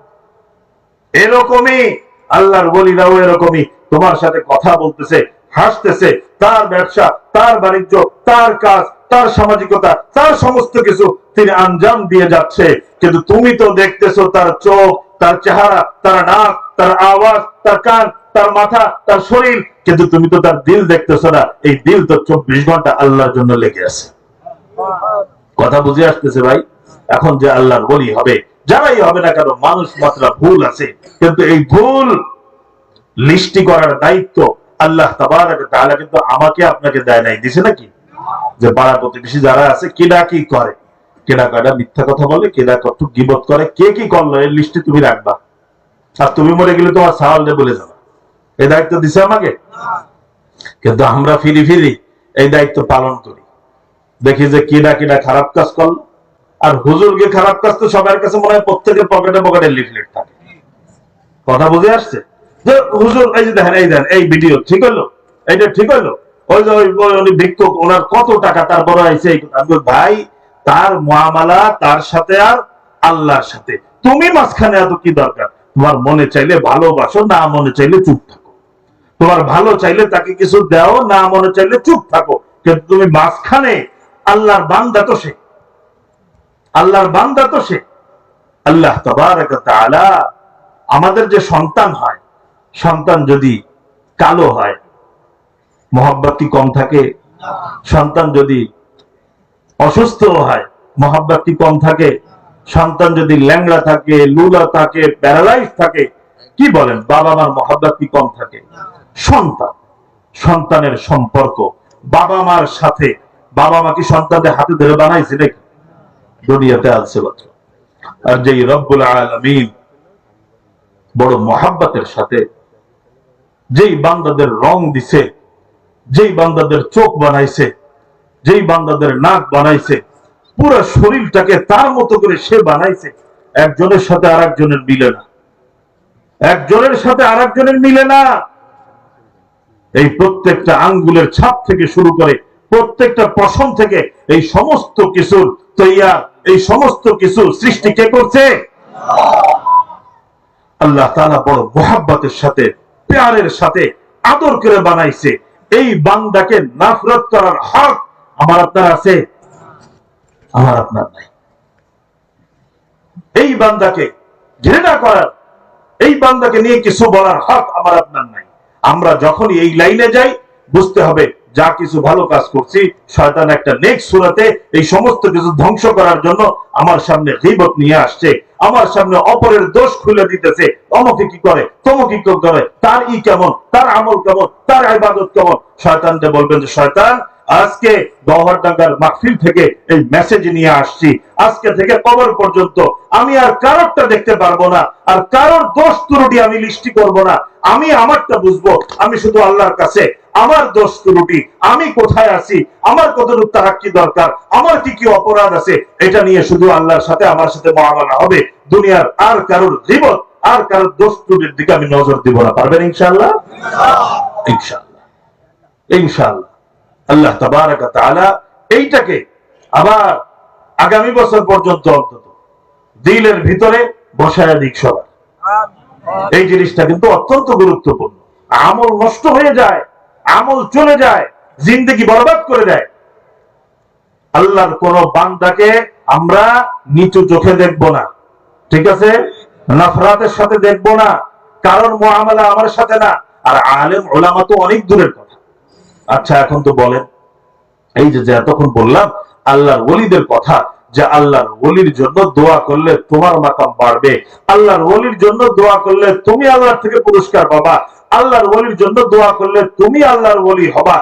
এরকমই আল্লাহর ওলিরাও এরকমই তোমার সাথে কথা বলতেছে, হাসতেছে, তার ব্যবসা, তার বাণিজ্য, তার কাজ, তার সামাজিকতা, তার সমস্ত কিছু তিনি আঞ্জাম দিয়ে যাচ্ছে। কিন্তু তুমি তো দেখতেছো তার চোখ, তার চেহারা, তার নাক, তার আওয়াজ, তার কান, তার মাথা, তার শরীর, কিন্তু তুমি তো তার দিল দেখতেছো না। এই দিল তো 24 ঘন্টা আল্লাহর জন্য লেগে আছে। কথা বুঝে আসতেছে ভাই? এখন যে আল্লাহর ওলি হবে, যারাই হবে না কেন, মানুষ মাত্রা ভুল আছে, কিন্তু এই ভুল লিস্টি করার দায়িত্ব আল্লাহ তাবারক ওয়া তাআলা কিন্তু আমাকে আপনাকে দেয় নাই, দিছে নাকি? যে পাড়া প্রতিবেশী যারা আছে, কেডা কি করে, কেডা কয়টা মিথ্যা কথা বলে, কেডা কত গীবত করে, কে কি করলো, এর লিস্টে তুমি রাখবা। আর তুমি মরে গেলে তোমার সাওয়ালে বলে যাবা। এই দায়িত্ব দিছে আমাকে। কিন্তু আমরা ফিরি ফিরি এই দায়িত্ব পালন করি, দেখি যে কেডা কেডা খারাপ কাজ করলো। আর হুজুরকে খারাপ কাজ তো সবার কাছে মনে হয় প্রত্যেকের পকেটে পকেটে লিফলেট থাকে। কথা বুঝে আসছে? যে হুজুর এই যে দেখেন, এই দেন এই ভিডিও ঠিক হলো, এইটা ঠিক হলো, ওই যে ওই ভিক্ষুক ওনার কত টাকা তার বড় আইছে। ভাই, তার মুআমালা তার সাথে আর আল্লাহর সাথে, তুমি মাঝখানে এত কি দরকার? তোমার মনে চাইলে ভালোবাসো, না মনে চাইলে চুপ থাকো। তোমার ভালো চাইলে তাকে কিছু দাও, না মনে চাইলে চুপ থাকো। কিন্তু তুমি মাঝখানে, আল্লাহর বান্দা তো সে, আল্লাহর বান্দা তো সে। আল্লাহ তাবারক ওয়া তাআলা আমাদের যে সন্তান হয়, সন্তান যদি কালো হয়, মহব্বত কি কম থাকে? সন্তান যদি অসুস্থ হয়, মহব্বত কি কম থাকে? সন্তান যদি ল্যাংড়া থাকে, লুলা থাকে, প্যারালাইজ থাকে, কি বলেন, বাবা মার মহব্বত কি কম থাকে? সন্তান, সন্তানের সম্পর্ক বাবা মার সাথে, বাবা মা কি সন্তানদের হাতে ধরে বানাইছে নাকি? দুনিয়াতে আছে মাত্র। আর যেই রব্বুল আলামিন বড় মহাব্বতের সাথে যেই বান্দাদের রং দিছে, যেই বান্দাদের চোখ বানাইছে, যেই বান্দাদের নাক বানাইছে, পুরো শরীরটাকে তার মতো করে সে বানাইছে, একজনের সাথে আরেকজনের মিলে না, একজনের সাথে আরেকজনের মিলে না। এই প্রত্যেকটা আঙ্গুলের ছাপ থেকে শুরু করে প্রত্যেকটা পশম থেকে এই সমস্ত কিছুর তৈয়ার, এই সমস্ত কিছু সৃষ্টি কে করছে? আল্লাহ তাআলা বড় মুহাব্বতের সাথে, প্যারের সাথে আদর করে বানাইছে। এই বান্দাকে নফরত করার হক আমার আপনার আছে? আমার আপনার নাই। এই বান্দাকে ঘৃণা করার, এই বান্দাকে নিয়ে কিছু বলার হক আমার আপনার নাই। আমরা যখনই এই লাইনে যাই, বুঝতে হবে যা কিছু ভালো কাজ করছি, শয়তান একটা নেক্সট সূরাতে এই সমস্ত কিছু ধ্বংস করার জন্য আমার সামনে গীবত নিয়ে আসছে, আমার সামনে অপরের দোষ খুলে দিতেছে। অমুকে কি করে, তমুকে কি করে, তার ই কেমন, তার আমল কেমন, তার ইবাদত কেমন। শয়তানকে বলবেন যে শয়তান, আজকে গওহরডাঙ্গার মাহফিল থেকে এই মেসেজ নিয়ে আসছি, আজকে থেকে কবর পর্যন্ত আমি আর কারোরটা দেখতে পারবো না, আর কারোর দোষ ত্রুটি আমি লিস্টি করব না। আমি আমারটা বুঝবো, আমি শুধু আল্লাহর কাছে আমার দোষ ত্রুটি, আমি কোথায় আছি, আমার কতটুকু তারাক্কি দরকার, আমার কি কি অপরাধ আছে, এটা নিয়ে শুধু আল্লাহর সাথে আমার সাথে মুআমালা হবে। দুনিয়ার আর কারোর গীবত, আর কারোর দোষ ত্রুটির দিকে আমি নজর দিব না। পারবেন ইনশাআল্লাহ? ইনশাআল্লাহ, ইনশাআল্লাহ। আল্লাহ তাবারক ওয়া তাআলা এইটাকে আবার আগামী বছর পর্যন্ত অন্তত দিলের ভিতরে বসায় দিক সবার। এই জিনিসটা কিন্তু অত্যন্ত গুরুত্বপূর্ণ। আমল নষ্ট হয়ে যায়, আমল চলে যায়, জিন্দেগি বরবাদ করে দেয়। আল্লাহর কোন বান্দাকে আমরা নিচু চোখে দেখবো না, ঠিক আছে? নফরাতের সাথে দেখবো না, কারণ মুআমালা আমার সাথে না, আর আলেম ওলামা তো অনেক দূরের কথা। আচ্ছা এখন তো বলেন, এই যে এতক্ষণ বললাম আল্লাহর ওলিদের কথা, যে আল্লাহর ওলির জন্য দোয়া করলে তোমার মাকাম বাড়বে, আল্লাহর ওলির জন্য দোয়া করলে তুমি আল্লাহর থেকে পুরস্কার পাবা, আল্লাহর ওলির জন্য দোয়া করলে তুমি আল্লাহর ওলি হবা,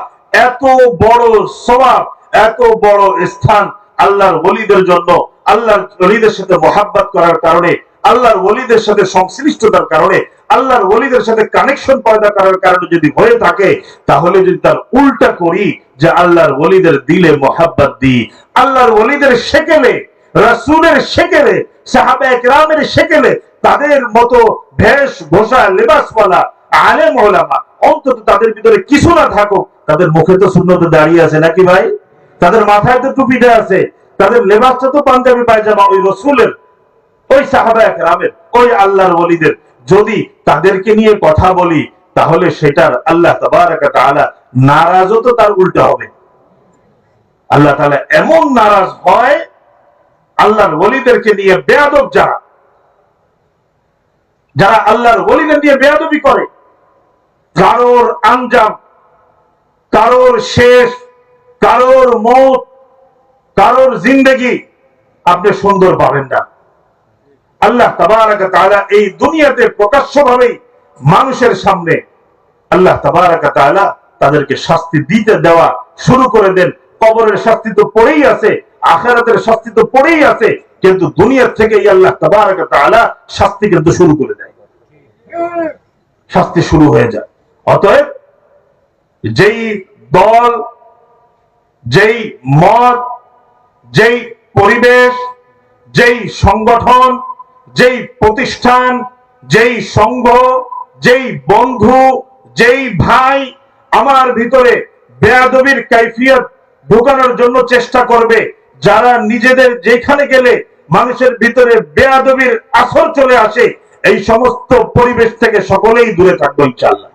এত বড় সওয়াব, এত বড় স্থান আল্লাহর ওলিদের জন্য, আল্লাহর ওলিদের সাথে মহাব্বত করার কারণে, আল্লাহর ওলিদের সাথে সংশ্লিষ্টতার কারণে, আল্লাহর ওলিদের সাথে কানেকশন পয়দা করার কারণে যদি হয়ে থাকে, তাহলে যদি তার উল্টা করি যে আল্লাহর ওলিদের দিলে মহাব্বত দিই, আল্লাহর ওলিদের সেকেলে, রাসূলের সেকেলে, সাহাবায়ে কেরামের সেকেলে তাদের মতো বেশভূষা লেবাসওয়ালা আলেম ওলামা অন্তত তাদের ভিতরে কিছু না থাকুক, তাদের মুখে তো সুন্নতে দাঁড়িয়ে আছে নাকি ভাই, তাদের মাথায় তো টুপিটা আছে, তাদের লেবাসটা তো পাঞ্জাবি পায়জামা ওই রাসূলের, ওই সাহাবায়ে কেরামের, ওই আল্লাহর ওলিদের। যদি তাদেরকে নিয়ে কথা বলি তাহলে সেটার আল্লাহ তাবারক ওয়া তাআলা নারাজও তো তার উল্টা হবে। আল্লাহ তাআলা এমন নারাজ হয় আল্লাহর ওলিদেরকে নিয়ে বেয়াদব যারা, যারা আল্লাহর ওলিদের নিয়ে বেয়াদবি করে, কারোর আঞ্জাম, কারোর শেষ, কারোর মৌত, কারোর জিন্দেগি আপনি সুন্দর পাবেন না। আল্লাহ তাবারক ওয়া তাআলা এই দুনিয়াতে প্রকাশ্যভাবে মানুষের সামনে আল্লাহ তাবারক ওয়া তাআলা তাদেরকে শাস্তি দিতে দেওয়া শুরু করে দেন। কবরের শাস্তি তো পড়েই আছে, আখিরাতের শাস্তি তো পড়েই আছে, কিন্তু দুনিয়ার থেকে আল্লাহ তাবারক ওয়া তাআলা শাস্তি কিন্তু শুরু করে দেয়, শাস্তি শুরু হয়ে যায়। অতএব যেই দল, যেই মত, যেই পরিবেশ, যেই সংগঠন, যেই প্রতিষ্ঠান, যেই সংঘ, যেই বন্ধু, যেই ভাই আমার ভিতরে বেয়াদবির কাইফিয়ত ঢোকানোর জন্য চেষ্টা করবে, যারা নিজেদের যেখানে গেলে মানুষের ভিতরে বেয়াদবির আসর চলে আসে, এই সমস্ত পরিবেশ থেকে সকলেই দূরে থাকবো ইনশাআল্লাহ।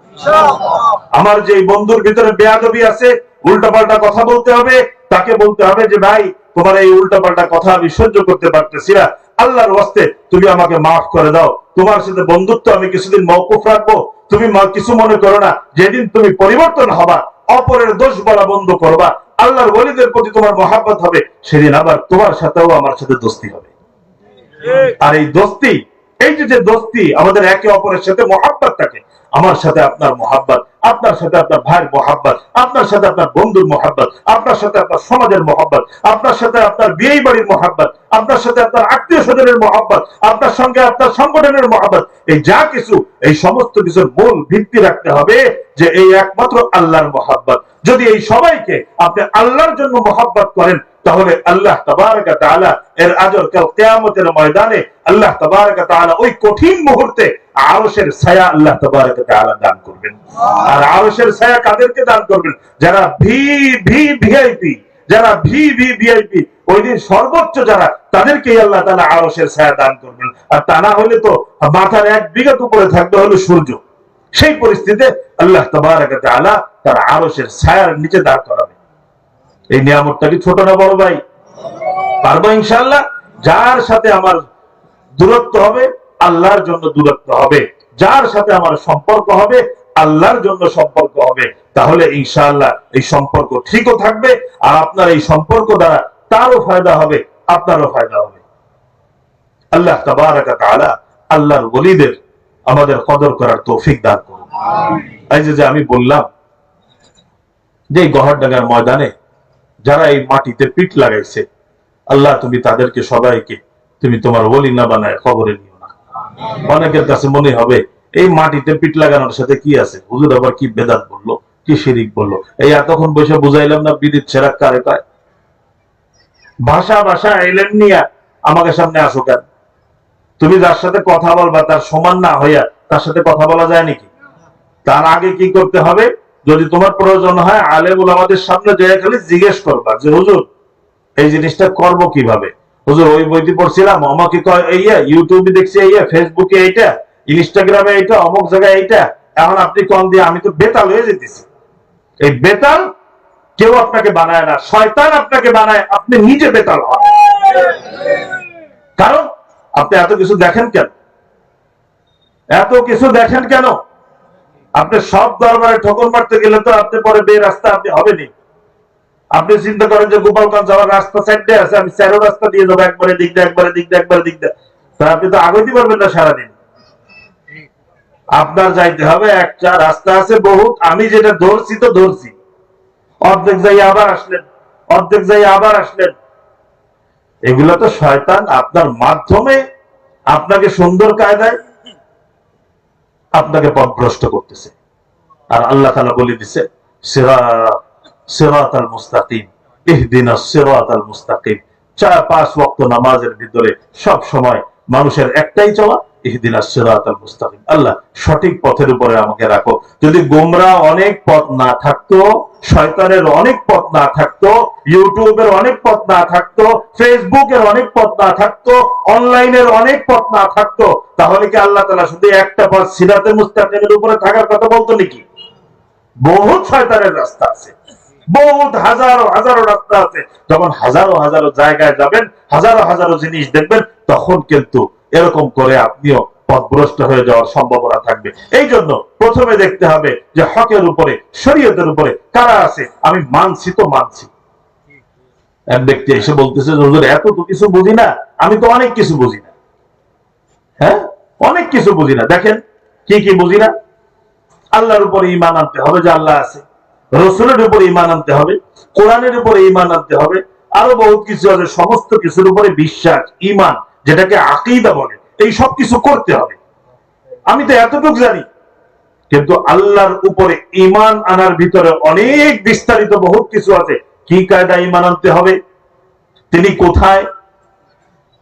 আমার যে বন্ধুর ভিতরে বেয়াদবি আছে, উল্টাপাল্টা কথা বলতে হবে, তাকে বলতে হবে যে ভাই তোমার এই উল্টাপাল্টা কথা আমি সহ্য করতে পারতেছি না, আল্লাহর ওয়াস্তে তুমি আমাকে মাফ করে দাও, তোমার সাথে বন্ধুত্ব আমি কিছুদিন মওকুফ রাখবো, তুমি কিছু মনে করো না, যেদিন তুমি পরিবর্তন হবা, অপরের দোষ বলা বন্ধ করবা, আল্লাহর ওলিদের প্রতি তোমার মহাব্বত হবে, সেদিন আবার তোমার সাথেও আমার সাথে দোস্তি হবে। আর এই দোস্তি, এই যে দোস্তি, আমাদের একে অপরের সাথে মহাব্বত থাকে, আমার সাথে আপনার মহাব্বত, আপনার সাথে আপনার ভাইয়ের মহাব্বত, আপনার সাথে আপনার বন্ধুর মহাব্বত, আপনার সাথে আপনার সমাজের মহাব্বত, আপনার সাথে আপনার বিয়ে বাড়ির মহাব্বত, আপনার সাথে আপনার আত্মীয় স্বজনের মহাব্বত, আপনার সঙ্গে আপনার সংগঠনের মহাব্বত, এই যা কিছু, এই সমস্ত কিছুর মূল ভিত্তি রাখতে হবে যে এই একমাত্র আল্লাহর মহাব্বত। যদি এই সবাইকে আপনি আল্লাহর জন্য মহাব্বত করেন, তাহলে আল্লাহ তাবারক ওয়া তাআলা এর আজর কাল কিয়ামতের ময়দানে আল্লাহ তাবারক ওয়া তাআলা ওই কঠিন মুহূর্তে আরশের ছায়া আল্লাহ তাবারক ওয়া তাআলা দান করবেন। আর আরশের ছায়া কাদেরকে দান করবেন? যারা ভিআইপি, যারা ভিআইপি, ওই দিন সর্বোচ্চ যারা, তাদেরকেই আল্লাহ তাআলা আরশের ছায়া দান করবেন। আর তা না হলে তো মাথার 1 বিঘত উপরে থাকবে হলো সূর্য, সেই পরিস্থিতিতে আল্লাহ তাবারক ওয়া তাআলা তার আরশের ছায়ার নিচে দাঁড় করাবে। এই নিয়ামতটা কি ছোট না বড় ভাই? পারবো ইনশাআল্লাহ। যার সাথে আমার দূরত্ব হবে আল্লাহর জন্য দূরত্ব হবে, যার সাথে আমার সম্পর্ক হবে আল্লাহর জন্য সম্পর্ক হবে, তাহলে ইনশাআল্লাহ এই সম্পর্ক ঠিকও থাকবে, আর আপনার এই সম্পর্ক দ্বারা তারও ফায়দা হবে, আপনারও ফায়দা হবে। আল্লাহ তাবারক ওয়া তাআলা আল্লাহর ওলিদের আমাদের কদর করার তৌফিক দান করুন। এই যে আমি বললাম যে গহরডাঙ্গার ময়দানে যারা এই মাটিতে পিঠ লাগাইছে, আল্লাহ তুমি তাদেরকে সবাইকে তুমি তোমার ওলি না বানায় খবরে নিও না। অনেকের কাছে মনে হবে এই মাটিতে পিঠ লাগানোর সাথে কি আছে, হুজুর আবার কি বেদাত বললো, কি শিরিক বললো। এই এতক্ষণ বসে বুঝাইলাম না বিদিত ছেড়া কারে কয়। ভাষা এলেন নিয়ে আমাকে সামনে আসো কেন? তুমি যার সাথে কথা বলবা তার সমান না হইয়া তার সাথে কথা বলা যায় নাকি? তার আগে কি করতে হবে? যদি তোমার প্রয়োজন হয় আলেম ওলামাদের সামনে যেয়ে খালি জিজ্ঞেস করবা যে হুজুর এই জিনিসটা করব কিভাবে? হুজুর ওই বইটি পড়ছিলাম, আমাকে কয় এইয়া, ইউটিউবে দেখছি এইয়া, ফেসবুকে এইটা, ইনস্টাগ্রামে এইটা, অমুক জায়গায় এইটা, এখন আপনি কম দিয়ে আমি তো বেতাল হয়ে যেতেছি। এই বেতাল কেউ আপনাকে বানায় না, শয়তান আপনাকে বানায়, আপনি নিজে বেতাল হন। কারণ আপনি এত কিছু দেখেন কেন? এত কিছু দেখেন কেন? আপনি সব দরবারে ঠোকর মারতে গেলে তো আপনি পরে বে রাস্তা আপনি হবেনি। আপনি চিন্তা করেন যে গোপালগঞ্জ যাওয়ার রাস্তা সাইডে আছে, আমি চারো রাস্তা দিয়ে যাবো, একবারে দিক দিয়ে একবারে দিক দিয়ে একবারে দিক দিয়ে, তা আপনি তো আগাইতে পারবেন না সারাদিন। আপনার যাইতে হবে একটা রাস্তা আছে বহুত, আমি যেটা ধরছি তো ধরছি, অর্ধেক যাই আবার আসলেন, অর্ধেক যাই আবার আসলেন। এগুলো তো শয়তান আপনার মাধ্যমে আপনাকে সুন্দর কায়দায় আপনাকে পথভ্রষ্ট করতেছে। আর আল্লাহ তাআলা বলে দিছে সিরাতাল মুস্তাকিম, ইহদিনাস সিরাতাল মুস্তাকিম। 4-5 ওয়াক্ত নামাজের ভিতরে সব সময় মানুষের একটাই চাওয়া, ইহদিনাস সিরাতাল মুস্তাকিম, আল্লাহ সঠিক পথের উপরে আমাকে রাখো। যদি গোমরা অনেক পথ না থাকতো, শয়তানের অনেক পথ না থাকতো, ইউটিউবের অনেক পথ না থাকতো, ফেসবুকের অনেক পথ না থাকতো, অনলাইনের অনেক পথ না থাকতো, তাহলে কি আল্লাহ তাআলা শুধু একটা পথ সিরাতে মুস্তাকিমের উপরে থাকার কথা বলতো নাকি? বহুত শয়তানের রাস্তা আছে, বহুত হাজারো হাজারো রাস্তা আছে। যখন হাজারো হাজারো জায়গায় যাবেন, হাজারো হাজারো জিনিস দেখবেন, তখন কিন্তু এরকম করে আপনিও পথভ্রষ্ট হয়ে যাওয়ার সম্ভাবনা থাকবে। এই জন্য প্রথমে দেখতে হবে যে হকের উপরে, শরীয়তের উপরে কারা আছে। আমি মানছি তো মানছি। এক ব্যক্তি এসে বলতেছে, হুজুর এত তো কিছু বুঝি না, আমি তো অনেক কিছু বুঝি না। হ্যাঁ, অনেক কিছু বুঝি না। দেখেন কি কি বুঝি না। আল্লাহর উপরে ঈমান আনতে হবে যে আল্লাহ আছে, রসুলের উপরে ঈমান আনতে হবে, কোরআনের উপরে ঈমান আনতে হবে, আরো বহুত কিছু আছে। সমস্ত কিছুর উপরে বিশ্বাস, ঈমান, যেটাকে আকীদা বলে, এই সব কিছু করতে হবে। আমি তো এতটুকু জানি, কিন্তু আল্লাহর উপরে ঈমান আনার ভিতরে অনেক বিস্তারিত বহুত কিছু আছে। কি কায়দা ঈমান আনতে হবে, তিনি কোথায়,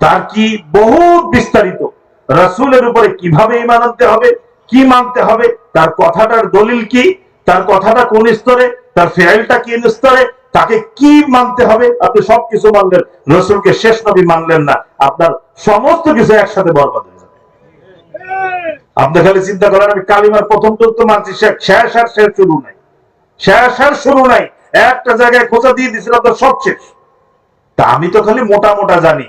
তার কি বহুত বিস্তারিত। রাসূলের উপরে কিভাবে ঈমান আনতে হবে, কি মানতে হবে, তার কথাটার দলিল কি, তার কথাটা কোন স্তরে, তার ফেইলটা কি স্তরে, তাকে কি মানতে হবে। আপনি সবকিছু মানলেন, রাসূলকে শেষ নবী মানলেন না, আপনার সমস্ত কিছু একসাথে বরবাদ হয়ে যাবে। আপনি খালি চিন্তা করেন, আমি কালিমার প্রথম তো মানছি, শেষ আর শেষ শুরু নাই, শেষ আর শুরু নাই, একটা জায়গায় খোঁজা দিয়ে দিয়েছিলাম তো সব শেষ। তা আমি তো খালি মোটা মোটা জানি।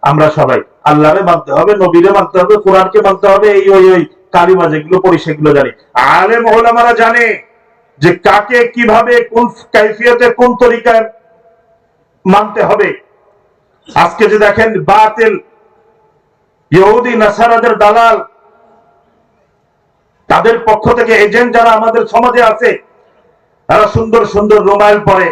আমরা সবাই আল্লাহরে মানতে হবে, নবীরে মানতে হবে, কোরআনকে মানতে হবে, এই ওই ওই কালিমা যেগুলো পড়ি সেগুলো জানি। আলেম ওলামারা জানে যে কাকে কিভাবে কোন কাইফিয়তে কোন তরিকায় মানতে হবে। আজকে যে দেখেন বাতিল ইহুদি নাসারাদের দালাল, তাদের পক্ষ থেকে এজেন্ট যারা আমাদের সমাজে আছে, তারা সুন্দর সুন্দর রুমাইল পরে,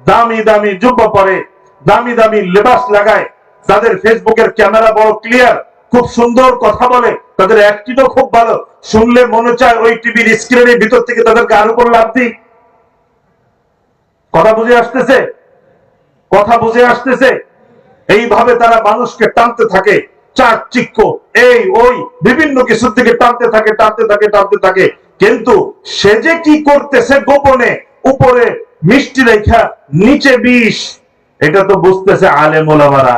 দামি দামি জুব্বা পরে, দামি দামি লেবাস লাগায়, তাদের ফেসবুকের ক্যামেরা বড় ক্লিয়ার, খুব সুন্দর কথা বলে, তাদের অ্যাক্টিংও খুব ভালো, শুনলে মনে চায় ওই টিভির স্ক্রিনের ভিতর থেকে তাদেরকে আরো করে লাভ দিই। কথা বুঝে আসতেছে, কথা বুঝে আসতেছে। এইভাবে তারা মানুষকে টানতে থাকে, চাকচিক্য এই ওই বিভিন্ন কিছুর থেকে টানতে থাকে, টানতে থাকে, টানতে থাকে। কিন্তু সে যে কি করতেছে গোপনে, উপরে মিষ্টি রেখা নিচে বিষ, এটা তো বুঝতেছে আলেম ওলামারা।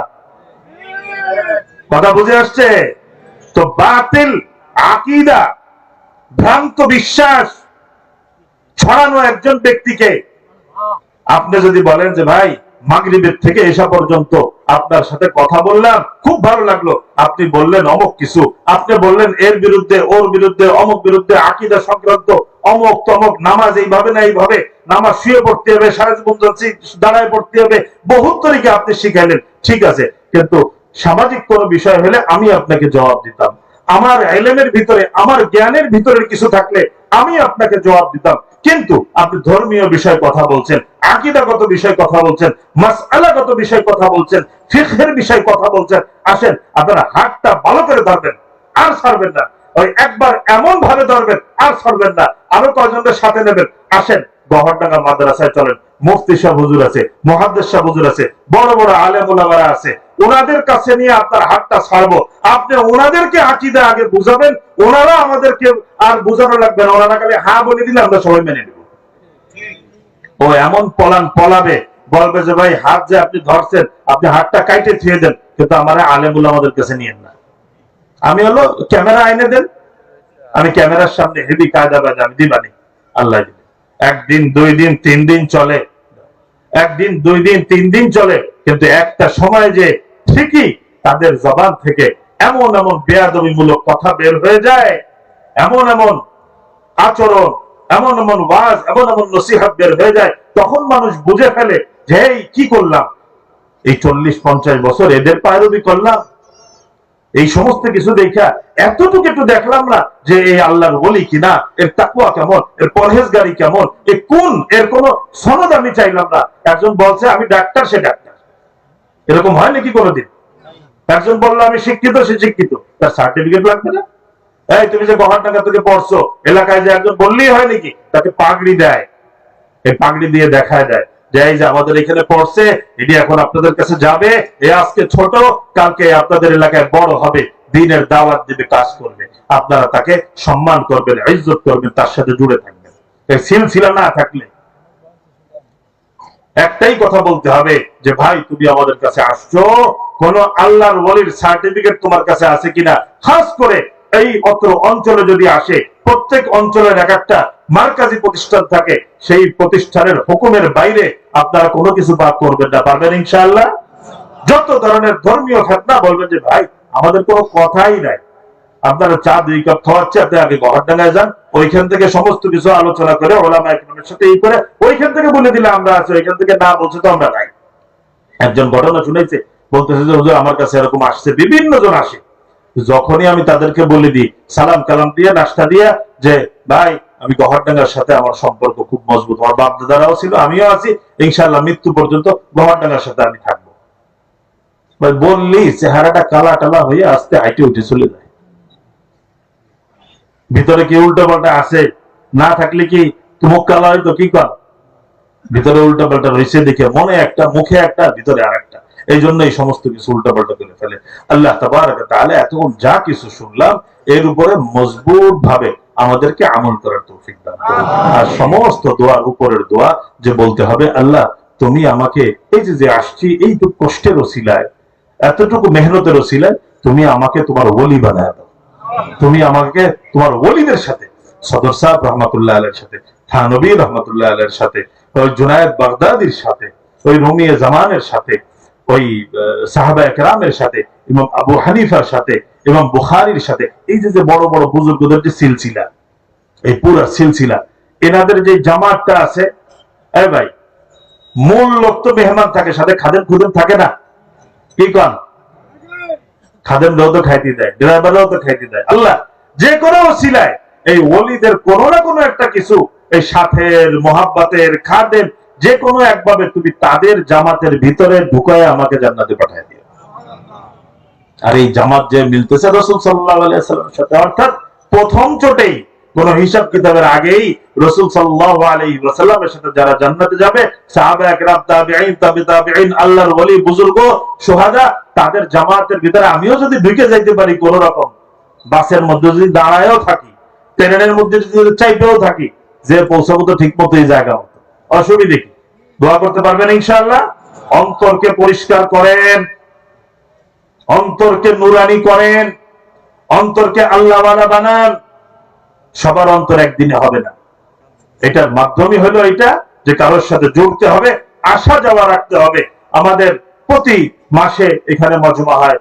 কথা বুঝে আসছে তো? বাতিল আকীদা, ভ্রান্ত বিশ্বাস ছড়ানো একজন ব্যক্তিকে আপনি যদি বলেন যে ভাই মাগরিবের থেকে এসা পর্যন্ত আপনার সাথে কথা বললাম, খুব ভালো লাগলো, আপনি বললেন অমুক কিছু, আপনি বললেন এর বিরুদ্ধে ওর বিরুদ্ধে অমুক বিরুদ্ধে আকীদা সংক্রান্ত অমুক তমুক, নামাজ এইভাবে না এইভাবে, নামাজ শুয়ে পড়তে হবে, সারা জীবন দাঁড়ায় পড়তে হবে, বহুত তরিকা আপনি শিখাইলেন, ঠিক আছে। কিন্তু সামাজিক কোন বিষয় হলে আমি আপনাকে জবাব দিতাম, আমার ইলমের ভিতরে আমার জ্ঞানের ভিতরে কিছু থাকলে আমি আপনাকে জবাব দিতাম। কিন্তু আপনি ধর্মীয় বিষয় কথা বলছেন, আকীদাগত বিষয় কথা বলছেন, মাসআলাগত বিষয় কথা বলছেন, ফিকহের বিষয় কথা বলছেন। আসেন আপনারা হাতটা ভালো করে ধরবেন, আর ছাড়বেন না। ওই একবার এমন ভাবে ধরবেন আর ছাড়বেন না। আরো কয়জনের সাথে নেবেন। আসেন গহরডাঙ্গা মাদ্রাসায় চলেন, মুফতি সাহেব হুজুর আছে, মুহাদ্দিস সাহেব হুজুর আছে, বড় বড় আলেম ওলামারা আছে, ওনাদের কাছে নিয়ে আপনার হাতটা ছাড়বো। আপনি ওনাদেরকে আকীদা আগে বুঝাবেন, ওনারা আমাদেরকে আর বুঝানো লাগবে না, ওনারা খালি হ্যাঁ বলে দিলে আমরা সবাই মেনে নেব। ও এমন পলান পলাবে, বলবে যে ভাই হাত যে আপনি ধরছেন, আপনি হাতটা কাইটে ছুঁয়ে দেন, কিন্তু আমার আলেম ওলামাদের কাছে নিয়েন না। আমি হলো ক্যামেরা আইনে দেন, আমি ক্যামেরার সামনে হেভি কায়দা বাজা আমি দিবানি, আল্লাহ দিবে। একদিন 2 দিন 3 দিন চলে, একদিন 2 দিন 3 দিন চলে, কিন্তু একটা সময় যে ঠিকই তাদের জবান থেকে এমন এমন বেয়াদবিমূলক কথা বের হয়ে যায়, এমন এমন আচরণ, এমন এমন ওয়াজ, এমন এমন নসিহত বের হয়ে যায়, তখন মানুষ বুঝে ফেলে যে এই কি করলাম, এই 40-50 বছর এদের পায়রবি করলাম। এই সমস্ত কিছু দেখা এতটুকু একটু দেখলাম না যে এই আল্লাহর ওলি কিনা, এর তাকওয়া কেমন, এর পরহেজগারি কেমন, এর কোন সনদ আমি চাইলাম না। একজন বলছে আমি ডাক্তার, সে ডাক্তার, এরকম হয় নাকি কোনোদিন? একজন বললো আমি শিক্ষিত, সে শিক্ষিত, তার সার্টিফিকেট লাগবে না? এই তুমি যে গহরডাঙ্গা থেকে পড়ছো, এলাকায় যে একজন বললেই হয় নাকি? তাকে পাগড়ি দেয়, এই পাগড়ি দিয়ে দেখায় দেয় যে এই যে আমাদের এখানে পড়ছে, এটি এখন আপনাদের কাছে যাবে, এ আজকে ছোট, কালকে আপনাদের এলাকায় বড় হবে, দ্বীনের দাওয়াত দিবে, কাজ করবে, আপনারা তাকে সম্মান করবেন, ইজ্জত করবেন, তার সাথে জুড়ে থাকবেন। এই সিলসিলা না থাকলে একটাই কথা বলতে হবে যে ভাই তুমি আমাদের কাছে আসছো, কোন আল্লাহর ওলির সার্টিফিকেট তোমার কাছে আছে কিনা। খাস করে এই অত্র অঞ্চলে যদি আসে, প্রত্যেক অঞ্চলের এক একটা মার্কাজি প্রতিষ্ঠান থাকে, সেই প্রতিষ্ঠানের হুকুমের বাইরে আপনারা কোনো কিছু বাদ করবেন না। পারবেন ইনশাআল্লাহ? যত ধরনের ধর্মীয় ফতোয়া বলবেন যে ভাই আমাদের কোনো কথাই নাই, আপনারা চা 2 কাপ খাওয়াচ্ছে, আপনি আগে গহরডাঙ্গায় যান, ওইখান থেকে সমস্ত কিছু আলোচনা করে ওলামা ইকরামের সাথে এই করে ওইখান থেকে বলে দিলে আমরা আছি, ওইখান থেকে না বলছে তো আমরা নাই। একজন ঘটনা শুনেছে, বলতেছে যে হুজুর আমার কাছে এরকম আসছে, বিভিন্ন জন আসে, যখনই আমি তাদেরকে বলে দিই সালাম কালাম দিয়ে নাস্তা দিয়ে যে ভাই আমি গহরডাঙ্গার সাথে আমার সম্পর্ক খুব মজবুত, আমার বাপ দাদারাও ছিল, আমিও আছি, ইনশাআল্লাহ মৃত্যু পর্যন্ত গহরডাঙ্গার সাথে আমি থাকবো, ভাই বললি চেহারাটা কালা টালা হয়ে আস্তে হাইটে উঠে চলে যায়। ভিতরে কি উল্টো পাল্টা আছে? না থাকলে কি মুখ কালা হয়তো কি কর, ভিতরে উল্টো পাল্টা রয়েছে দেখে মনে একটা, মুখে একটা, ভিতরে আর একটা। এই জন্য এই সমস্ত কিছু উল্টো পাল্টা করে ফেলে। আল্লাহ তাবারক ওয়া তাআলা এতক্ষণ যা কিছু শুনলাম এর উপরে মজবুত ভাবে আমাদেরকে আমল করার তৌফিক দান করুন। আর সমস্ত দোয়ার উপরের দোয়া যে বলতে হবে, আল্লাহ তুমি আমাকে এই যে আসছি এইটুকু কষ্টের ওসিলায়, এতটুকু মেহনতের ওসিলায় তুমি আমাকে তোমার ওলি বানায় দাও। তুমি আমাকে তোমার ওলিদের সাথে, সদর সাহেব রহমাতুল্লাহ আলাইহির সাথে, থানবী রহমাতুল্লাহ আলাইহির সাথে, ওই জুনায়েদ বাগদাদির সাথে, ওই রুমিয়ে জামানের সাথে, ওই সাহাবায়ে কেরামের সাথে, ইমাম আবু হানিফার সাথে, ইমাম বুখারীর সাথে, এই যে বড় বড় বুজুর্গদের যে সিলসিলা, এই পুরো সিলসিলা, এনাদের যে জামাতটা আছে, এই ভাই মূল লোক তো মেহমান থাকে, সাথে খাদেম খুদেম থাকে না? কি কন? খাদেমরাও তো খাইতে দেয়, ড্রাইভাররাও তো খাইতে দেয়। আল্লাহ যে কোনো ওসিলায় এই ওলিদের কোনো না কোনো একটা কিছু, এই সাথের মোহাব্বতের খাদেম যে কোনো একভাবে তুমি তাদের জামাতের ভিতরে ঢুকায় আমাকে জান্নাতে পাঠিয়ে দিও। আর এই জামাত যে মিলতেছে রাসূল সাল্লাল্লাহু আলাইহি ওয়াসাল্লামের সাথে, অর্থাৎ প্রথম চোটেই কোন হিসাব কিতাবের আগেই রাসূল সাল্লাল্লাহু আলাইহি ওয়াসাল্লামের সাথে যারা জান্নাতে যাবে, সাহাবায়ে কেরাম, তাবিঈন, তাবিঈন, আল্লাহর ওলি, বুজুর্গ, শুহাদা, তাদের জামাতের ভিতরে আমিও যদি ঢুকে যাইতে পারি, কোন রকম বাসের মধ্যে যদি দাঁড়ায়ও থাকি, ট্রেনের মধ্যে যদি চাইতেও থাকি, যে পৌঁছাবো তো ঠিক মতো এই জায়গা মতো, অসুবিধা কি? দোয়া করতে পারবেন ইনশাআল্লাহ? অন্তরকে পরিষ্কার করেন, অন্তরকে নুরানি করেন, অন্তরকে আল্লাহওয়ালা বানান। সবার অন্তর একদিনে হবে না, এটার মাধ্যমে হলো এটা যে কারোর সাথে জুড়তে হবে, আসা যাওয়া রাখতে হবে। আমাদের প্রতি মাসে এখানে মজমা হয়,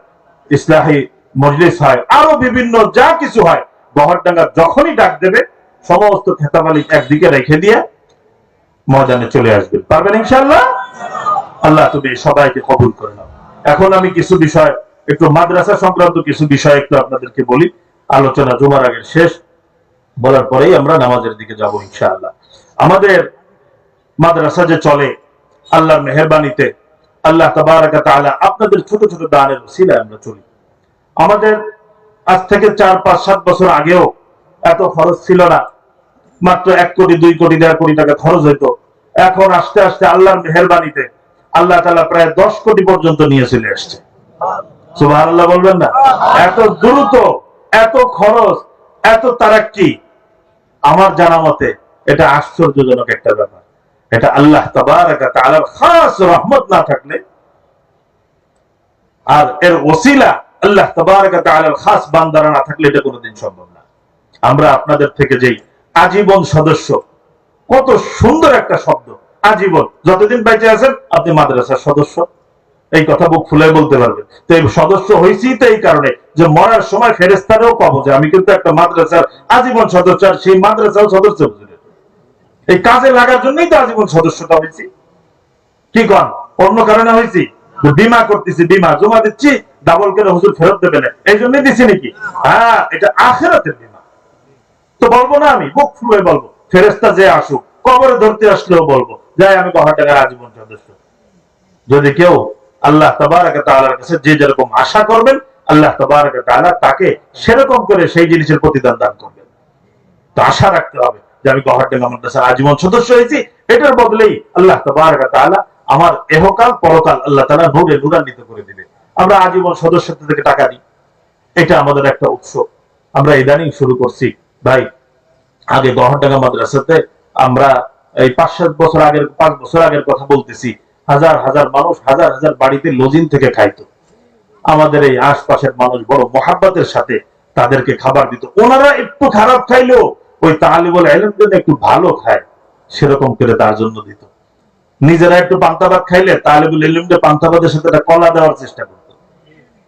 ইসলাহি মজলিস হয়, আরো বিভিন্ন যা কিছু হয়, গহরডাঙ্গা যখনই ডাক দেবে সমস্ত খেতাবালি একদিকে রেখে দিয়ে ময়দানে চলে আসবেন। পারবেন ইনশাআল্লাহ? আল্লাহ তুমি সবাইকে কবুল করে নাও। এখন আমি কিছু বিষয়, একটু মাদ্রাসা সংক্রান্ত কিছু বিষয় একটু আপনাদেরকে বলি। আলোচনা জুমার আগের শেষ, বলার পরেই আমরা নামাজের দিকে যাব ইনশাআল্লাহ। আমাদের মাদ্রাসা যে চলে আল্লাহর মেহেরবানিতে, আল্লাহ তাবারক ওয়া তাআলা আপনাদের ছোট ছোট দানের ওসিলায় আমরা চলি। আমাদের আজ থেকে 4, 5, 7 বছর আগেও এত খরচ ছিল না, মাত্র 1 কোটি, 2 কোটি, 1.5 কোটি টাকা খরচ হইতো। এখন আস্তে আস্তে আল্লাহর মেহেরবানিতে আল্লাহ তাআলা প্রায় 10 কোটি পর্যন্ত নিয়ে চলে আসছে। সুবহানাল্লাহ বলবেন না? এত দ্রুত, এত খরচ, এত তারাক্কি, আমার জানা মতে এটা আশ্চর্যজনক একটা ব্যাপার। এটা আল্লাহ তাবারক ওয়া তাআলার খাস রহমত না থাকলে, আর এর ওসিলা আল্লাহ তাবারক ওয়া তাআলার খাস বান্দারা না থাকলে এটা কোনোদিন সম্ভব না। আমরা আপনাদের থেকে যেই আজীবন সদস্য, কত সুন্দর একটা শব্দ, আজীবন, যতদিন বেঁচে আছেন আপনি মাদ্রাসার সদস্য। এই কথা বুক ফুলে বলতে পারবে। তো এই সদস্য হয়েছি তো এই কারণে যে মরার সময় ফেরেস্তারেও কব যে আমি কিন্তু একটা মাদ্রাসার আজীবন সদস্য, আর সেই মাদ্রাসাও সদস্য। এই কাজে লাগার জন্যই তো আজীবন সদস্যতা হয়েছি। কি কন অন্য কারণে হয়েছি? বিমা করতেছি, বিমা জমা দিচ্ছি, ডাবল করে হুজুর ফেরত দেবে না এই জন্যই দিচ্ছি নাকি? হ্যাঁ, এটা আখিরাতের বিমা। তো বলবো না, আমি বুক ফুলে বলবো, ফেরেস্তা যে আসুক, কবরে ধরতে আসলেও বলবো যাই আমি গহরডাঙ্গার আজীবন সদস্য। যদি কেউ আল্লাহ তাবারক ওয়া তাআলার কাছে যে যেরকম আশা করবেন, আল্লাহ তাবারক ওয়া তাআলা তাকে সেরকম করে সেই জিনিসের প্রতিদান দান করবেন। তো আশা রাখতে হবে যে আমি গহরডাঙ্গা মাদ্রাসার আজীবন সদস্য হয়েছি, এটার বদলেই আল্লাহ তাবারক ওয়া তাআলা আমার এহকাল পরকাল আল্লাহ তাআলা নূরে নূরান্বিত করে দিবে। আমরা আজীবন সদস্যত্ব থেকে টাকা দিই, এটা আমাদের একটা উৎসব। আমরা ইদানিং শুরু করছি ভাই। আগে গহরডাঙ্গা মাদ্রাসাতে আমরা এই 5-7 বছর আগের 5 বছর আগের কথা বলতেছি, হাজার হাজার মানুষ হাজার হাজার বাড়িতে লজিং থেকে খাইতো। আমাদের এই আশপাশের মানুষ বড় মহাব্বতের সাথে তাদেরকে খাবার দিত। ওনারা একটু খারাপ খাইলেও ওই তালিবুল ইলম একটু ভালো খায় সেরকম করে তার জন্য দিত। নিজেরা একটু পান্তা ভাত খাইলে তালিবুল ইলমকে পান্তা ভাতের সাথে একটা কলা দেওয়ার চেষ্টা করতো,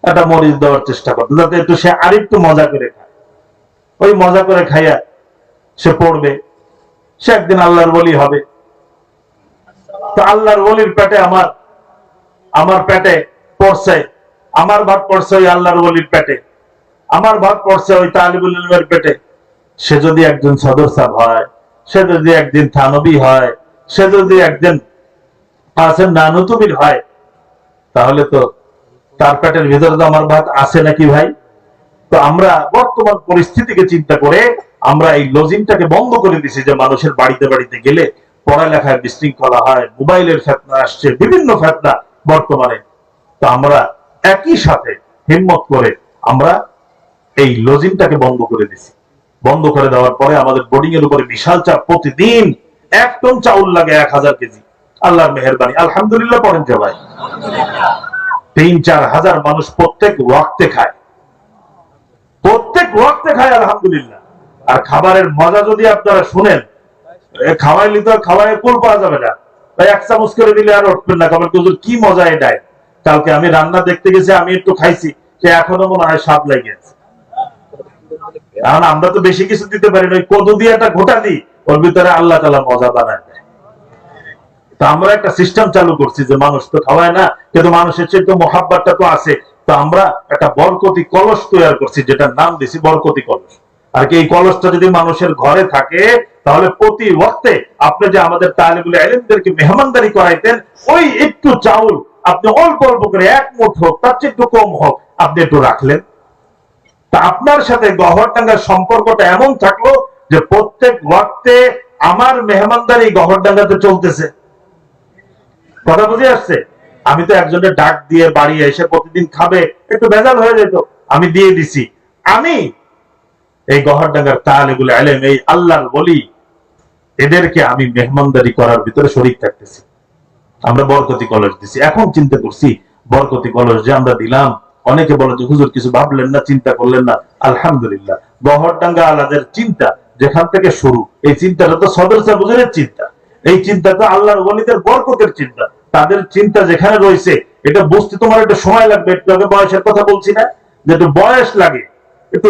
একটা মরিচ দেওয়ার চেষ্টা করতো, যাতে একটু সে আরেকটু মজা করে খায়। ওই মজা করে খাইয়া সে পড়বে, সে একদিন আল্লাহর ওলি হবে। তো আল্লাহর ওলির পেটে আমার পেটে পড়ছে, আমার ভাত পড়ছে ওই আল্লাহর ওলির পেটে, আমার ভাত পড়ছে ওই তালিবুল ইলমের পেটে। সে যদি একজন সদর সাহেব হয়, সে যদি একদিন থানবী হয়, সে যদি একদিন আসেন নানুতুবির হয়, তাহলে তো তার পেটের ভিতরে তো আমার ভাত আছে নাকি ভাই? তো আমরা বর্তমান পরিস্থিতিকে চিন্তা করে আমরা এই লজিংটাকে বন্ধ করে দিছি, যে মানুষের বাড়িতে বাড়িতে গেলে পড়ালেখায় বিশৃঙ্খলা হয়, মোবাইলের ফেতনা আসছে, বিভিন্ন ফেতনা বর্তমানে। তো আমরা একই সাথে হিম্মত করে আমরা এই লজিংটাকে বন্ধ করে দিছি। বন্ধ করে দেওয়ার পরে আমাদের বোর্ডিং এর উপরে বিশাল চাপ, প্রতিদিন 1 টন চাউল লাগে, 1000 কেজি। আল্লাহর মেহেরবানি, আলহামদুলিল্লাহ পড়েন যে ভাই। 3-4 হাজার মানুষ প্রত্যেক ওয়াক্তে খায়, প্রত্যেক ওয়াক্তে খায়, আলহামদুলিল্লাহ। আর খাবারের মজা যদি আপনারা শুনেন, খাওয়াইলে তো খাওয়াই কুল পাওয়া যাবে না। তাই 1 চামচ করে দিলে আর উঠবেন না, খাবার কি মজা এটাই। কালকে আমি রান্না দেখতে গেছি, আমি একটু খাইছি, সে এখনো মনে হয় স্বাদ লাগে। কারণ আমরা তো বেশি কিছু দিতে পারি না, ওই কদু দিয়ে একটা ঘোটা দিই, ওর ভিতরে আল্লাহ তাআলা মজা বানায় দেয়। তো আমরা একটা সিস্টেম চালু করছি যে মানুষ তো খাওয়ায় না, কিন্তু মানুষের চেয়ে তো মহাব্বতটা তো আছে। তো আমরা একটা বরকতি কলস তৈরি করছি, যেটার নাম দিছি বরকতি কলস। আর কি এই কলসটা যদি মানুষের ঘরে থাকে, তাহলে প্রতি ওয়াক্তে আপনি যে আমাদের তালিবুল ইলমদেরকে মেহমানদারি করাইতেন, ওই একটু চাউল আপনি অল্প অল্প করে 1 মুঠ হোক, তার চেয়ে একটু কম হোক, আপনি একটু রাখলেন। তা আপনার সাথে গহরডাঙ্গার সম্পর্কটা এমন থাকলো যে প্রত্যেক ওয়াক্তে আমার মেহমানদারি গহরডাঙ্গাতে চলতেছে। কথা বুঝে আসছে? আমি তো একজনের ডাক দিয়ে বাড়ি এসে প্রতিদিন খাবে, একটু ভেজাল হয়ে যেত, আমি দিয়ে দিছি। আমি এই গহরডাঙ্গার তালিবুল ইলম, এই আল্লাহর ওলি, এদেরকে আমি মেহমানদারি করার ভিতরে শরীক থাকতেছি। আমরা বরকতি কলস দিছি। এখন চিন্তা করছি, বরকতি কলস যে আমরা দিলাম, অনেকে বলে যে হুজুর কিছু ভাবলেন না, চিন্তা করলেন না। আলহামদুলিল্লাহ, গহরডাঙ্গা আলাদের চিন্তা যেখান থেকে শুরু, এই চিন্তাটা তো সদর সাহেব হুজুরের চিন্তা, এই চিন্তা তো আল্লাহর ওলিদের বরকতের চিন্তা। তাদের চিন্তা যেখানে রয়েছে, এটা বুঝতে তোমার একটু সময় লাগবে। একটু আগে বয়সের কথা বলছি না, যে একটু বয়স লাগে, একটু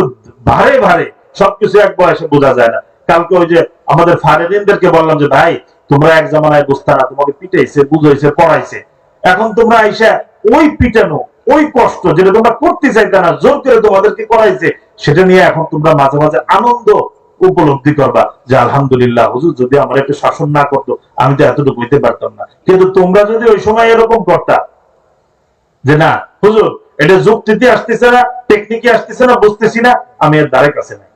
ভারে ভারে, সবকিছু এক বয়সে বোঝা যায় না। কালকে ওই যে আমাদের ফারেদিনদেরকে বললাম যে ভাই, তোমরা এক জামানায় বুঝতে না, তোমাকে পিটাইছে, বুঝাইছে, পড়াইছে, এখন তোমরা আইসা ওই পিটানো, ওই কষ্ট যেটা তোমরা করতে চাইতে না, জোর করে তোমাদেরকে করাইছে, সেটা নিয়ে এখন তোমরা মাঝে মাঝে আনন্দ উপলব্ধি করবা যে আলহামদুলিল্লাহ, হুজুর যদি আমার একটু শাসন না করতো, আমি তো এতটুকু হইতে পারতাম না। কিন্তু তোমরা যদি ওই সময় এরকম করতা যে না হুজুর, এটা যুক্তিতে আসতেছে না, টেকনিকে আসতেছে না, বুঝতেছি না, আমি এর দ্বারে কাছে নাই,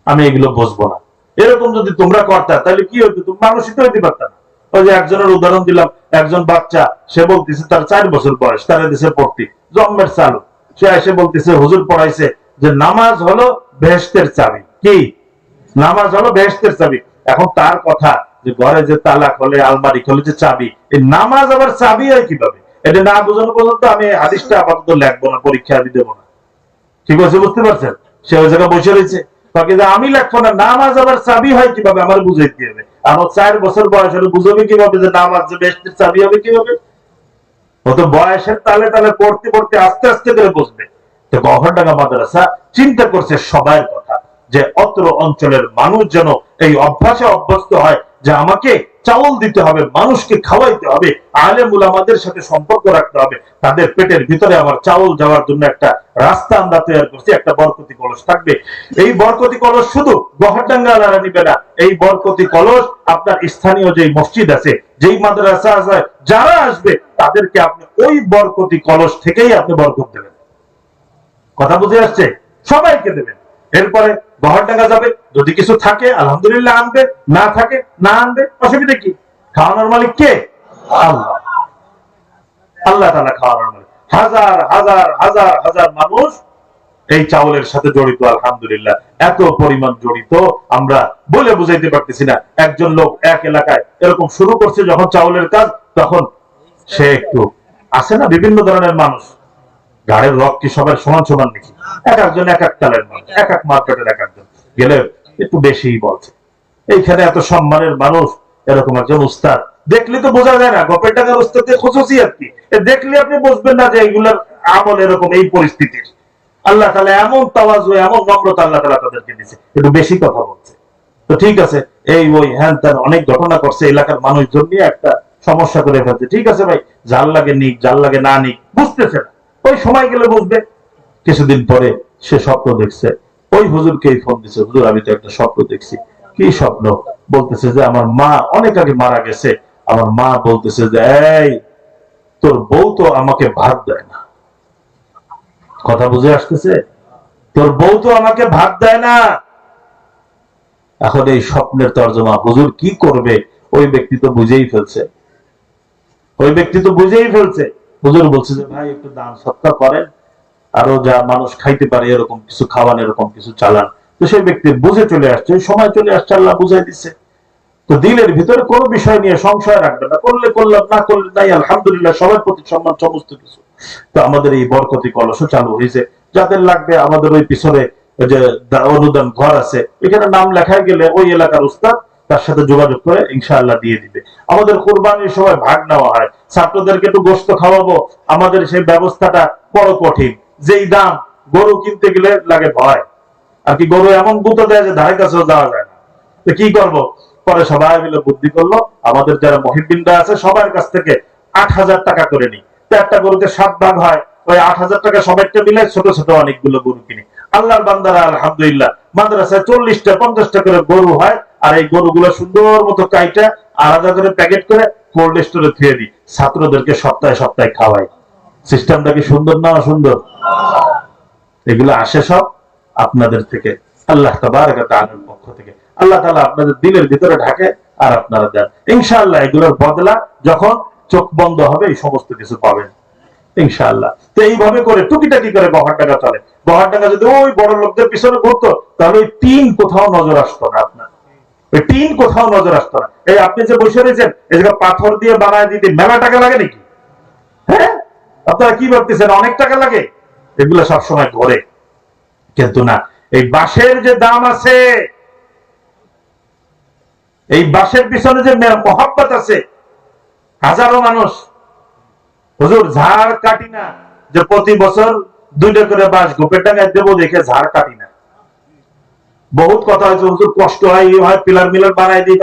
আমি এগুলো বুঝবো না, এরকম যদি তোমরা করতা, তাহলে কি হইতো? তুমি মানুষই তো হইতে পারতা না। ওই যে একজনের উদাহরণ দিলাম, একজন বাচ্চা, সে বলতেছে তার 4 বছর বয়স, তার দেশে পড়তে জন্মের চালু, সে এসে বলতেছে হুজুর পড়াইছে যে নামাজ হলো বেহেশতের চাবি। কি নামাজ হলো বেহেশতের চাবি। এখন তার কথা যে ঘরে যে তালা খোলে, আলমারি খোলে যে চাবি, এই নামাজ আবার চাবি হয় কিভাবে? এটা না বোঝানো পর্যন্ত আমি হাদিসটা আপাতত লিখবো না, পরীক্ষা আমি দেবো না। ঠিক আছে, বুঝতে পারছেন? সে ওই জায়গায় বসে রয়েছে, আমি লিখবো না, নামাজ আবার চাবি হয় কিভাবে, আমার বুঝাইতে হবে। আমার 4 বছর বয়স হলে বুঝবে কিভাবে যে নামাজ যে বেহেশতের চাবি হবে কিভাবে? ও তো বয়সের তালে তালে পড়তে পড়তে আস্তে আস্তে করে বসবে। তো গহরডাঙ্গা মাদ্রাসা চিন্তা করছে সবার কথা, যে অত্র অঞ্চলের মানুষ যেন এই অভ্যাসে অভ্যস্ত হয় যে আমাকে চাউল দিতে হবে, মানুষকে খাওয়াইতে হবে, আলেম উলামাদের সাথে সম্পর্ক রাখতে হবে, তাদের পেটের ভিতরে আমার চাউল যাওয়ার জন্য একটা রাস্তা আমরা তৈরি করছি, একটা বরকতি কলস থাকবে। এই বরকতি কলস শুধু গহরডাঙ্গালারা নিবে না, এই বরকতি কলস আপনার স্থানীয় যে মসজিদ আছে, যেই মাদ্রাসা আছে, যারা আসবে তাদেরকে আপনি ওই বরকতি কলস থেকেই আপনি বরকত দেবেন। কথা বুঝে আসছে? সবাইকে দেবেন। এরপরে গহরডাঙ্গা যাবে, যদি কিছু থাকে আলহামদুলিল্লাহ আনবে, না থাকে না আনবে, অসুবিধা কি? খাওয়ানোর মালিক কে? আল্লাহ। আল্লাহ তাআলা খাওয়ানোর মালিক। হাজার হাজার হাজার হাজার মানুষ এই চাউলের সাথে জড়িত, আলহামদুলিল্লাহ এত পরিমাণ জড়িত আমরা বলে বুঝাইতে পারতেছি না। একজন লোক এক এলাকায় এরকম শুরু করছে যখন চাউলের কাজ, তখন সে একটু আছে না, বিভিন্ন ধরনের মানুষ, গাড়ির রক কি সবার সমান সমান নাকি? এক একজন এক এক তালের মানুষ, এক এক মার্কেটের এক একজন গেলে একটু বেশি বলছে। এইখানে এত সম্মানের মানুষ, এরকম একজন উস্তাদ দেখলে তো বোঝা যায় না গপের টাকার উস্তাদের খুশুসিয়াত কি, দেখলে আপনি বুঝবেন না যে এইগুলার আমল এরকম, এই পরিস্থিতির। আল্লাহ তাআলা এমন তাওয়াজু, এমন নম্রতা আল্লাহ তাআলা তাদেরকে দিয়েছে, একটু বেশি কথা বলছে। তো ঠিক আছে, এই ওই হ্যান ত্যান অনেক ঘটনা করছে, এলাকার মানুষজন নিয়ে একটা সমস্যা করে ফেলছে। ঠিক আছে ভাই, যার লাগে নিক, যার লাগে না নিক, বুঝতেছে না, ওই সময় গেলে বুঝবে। কিছুদিন পরে সে স্বপ্ন দেখছে, ওই হুজুরকেই ফোন দিছে, হুজুর আমি তো একটা স্বপ্ন দেখছি। কি স্বপ্ন? বলতেছে যে আমার মা অনেক আগে মারা গেছে, আমার মা বলতেছে যে এই তোর বউ তো আমাকে ভাত দেয় না। কথা বুঝে আসতেছে? তোর বউ তো আমাকে ভাত দেয় না। এখন এই স্বপ্নের তর্জমা হুজুর কি করবে? ওই ব্যক্তি তো বুঝেই ফেলছে, ওই ব্যক্তি তো বুঝেই ফেলছে। হুজুর বলছে যে ভাই একটু দান সৎকার করেন, আরো যা মানুষ খাইতে পারে এরকম কিছু খাওয়ান, এরকম কিছু চালান। তো সেই ব্যক্তি বুঝে চলে আসছে, সময় চলে আসছে, আল্লাহ বুঝাই দিচ্ছে। তো দিলের ভিতরে কোনো বিষয় নিয়ে সংশয় রাখবে না, করলে করলাম, না করলে নাই, আলহামদুলিল্লাহ সবার প্রতি সম্মান, সমস্ত কিছু। তো আমাদের এই বরকতি কলসও চালু হয়েছে, যাদের লাগবে আমাদের ওই পিছনে যে অনুদান ঘর আছে, এখানে নাম লেখায় গেলে ওই এলাকার উস্তাদ তার সাথে যোগাযোগ করে ইনশাআল্লাহ দিয়ে দিবে। আমাদের কুরবানির সময় ভাগ নেওয়া হয়, ছাত্রদেরকে একটু গোশত খাওয়াবো, আমাদের সেই ব্যবস্থাটা বড় কঠিন। যেই দাম, গরু কিনতে গেলে লাগে ভয়, আর কি গরু এমন গুঁতো দেয় যে ধারে কাছেও যাওয়া যায় না। তো কি করব? পরে সবাই মিলে বুদ্ধি করলো, আমাদের যারা মহিবিনরা আছে সবার কাছ থেকে 8,000 টাকা করে নি। তো একটা গরুতে 7 ভাগ হয়, ওই 8,000 টাকা সবাইকে মিলে ছোট ছোট অনেকগুলো গরু কিনি। আল্লাহর বান্দারা আলহামদুলিল্লাহ, মাদ্রাসায় 40টা 50টা করে গরু হয়, আর এই গরুগুলো সুন্দর মতো কাইটা আলাদা করে প্যাকেট করে কোল্ড স্টোরে থুয়ে দিই, ছাত্রদেরকে সপ্তাহে সপ্তাহে খাওয়াই। সিস্টেমটা কি সুন্দর না অসুন্দর? এগুলো আসে সব আপনাদের থেকে, আল্লাহ তাবারক ওয়া তাআলার পক্ষ থেকে। আল্লাহ তাআলা আপনাদের দিলের ভিতরে ঢাকে আর আপনারা দেন। ইনশাআল্লাহ এগুলোর বদলা যখন চোখ বন্ধ হবে এই সমস্ত কিছু পাবেন ইনশাআল্লাহ। তো এইভাবে করে টুকিটাকি করে গহরডাঙ্গা চলে। গহরডাঙ্গা যদি ওই বড় লোকদের পিছনে ঘুরতো, তাহলে ওই টিন কোথাও নজর আসতো না, আপনার ওই টিন কোথাও নজর আসতো না। এই আপনি যে বসে রয়েছেন, এই জায়গা পাথর দিয়ে বানায় দিতে মেলা টাকা লাগে নাকি? হ্যাঁ, আপনারা কি ভাবতেছেন অনেক টাকা লাগে? এগুলো সবসময় ঘরে, কিন্তু না, এই বাঁশের যে দাম আছে, এই বাঁশের পিছনে যে মহব্বত আছে, হাজারো মানুষ হুজুর ঝাড় কাটি না, যে প্রতি বছর 2টা করে বাঁশ গোপের ডাঙায় দেবো দেখে ঝাড় কাটি না। বহুত কথা হয়েছে, হুজুর কষ্ট হয়, এই হয়, পিলার মিলার বানাই দিই,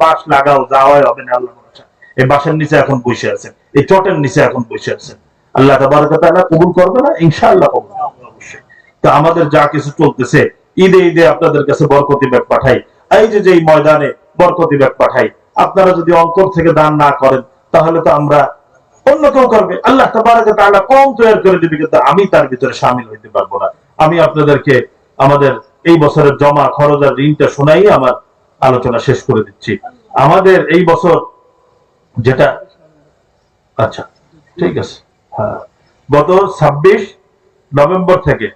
বাঁশ লাগাও, যা হয় হবে না, আল্লাহ ভরসা। এই বাঁশের নিচে এখন বসে আছেন, এই চটের নিচে এখন বসে আছেন, আল্লাহ তাবারক ওয়া তাআলা কবুল করবে না? ইনশাআল্লাহ কবুল করবে অবশ্যই। তো আমাদের যা কিছু চলতেছে, ঈদে ঈদে আপনাদের কাছে বরকতি ব্যাগ পাঠাই, এই যে এই ময়দানে বরকতি ব্যাগ পাঠাই, আপনারা যদি অন্তর থেকে দান না করেন, তাহলে তো আমরা অন্য কেউ করবে, আল্লাহ তাবারক ওয়া তাআলা কম তৈরি করে দিবে, কিন্তু আমি তার ভিতরে শামিল হইতে পারবো না। আমি আপনাদেরকে আমাদের এই বছরের জমা খরচ আর ঋণটা শোনাই আমার আলোচনা শেষ করে দিচ্ছি। আমাদের এই বছর যেটা, আচ্ছা ঠিক আছে, হ্যাঁ, গত 26 নভেম্বর থেকে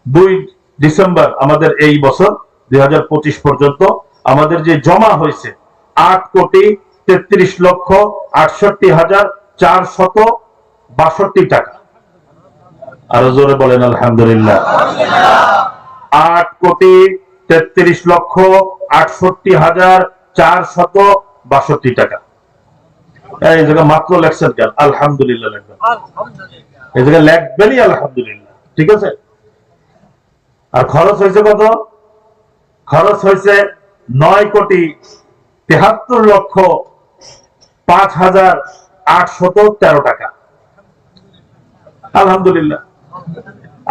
2 ডিসেম্বর আমাদের এই বছর 2025 পর্যন্ত আমাদের যে জমা হয়েছে 8,33,68,462 টাকা। আরো জোরে বলেন আলহামদুলিল্লাহ। 8,33,68,462 টাকা। এই জায়গা মাত্র লেখছেন কেন? আলহামদুলিল্লাহ লিখবেন। এই জায়গায় লেখবেনই আলহামদুলিল্লাহ, ঠিক আছে? আর খরচ হয়েছে কত? খরচ হয়েছে 9,73,05,813 টাকা। আলহামদুলিল্লাহ,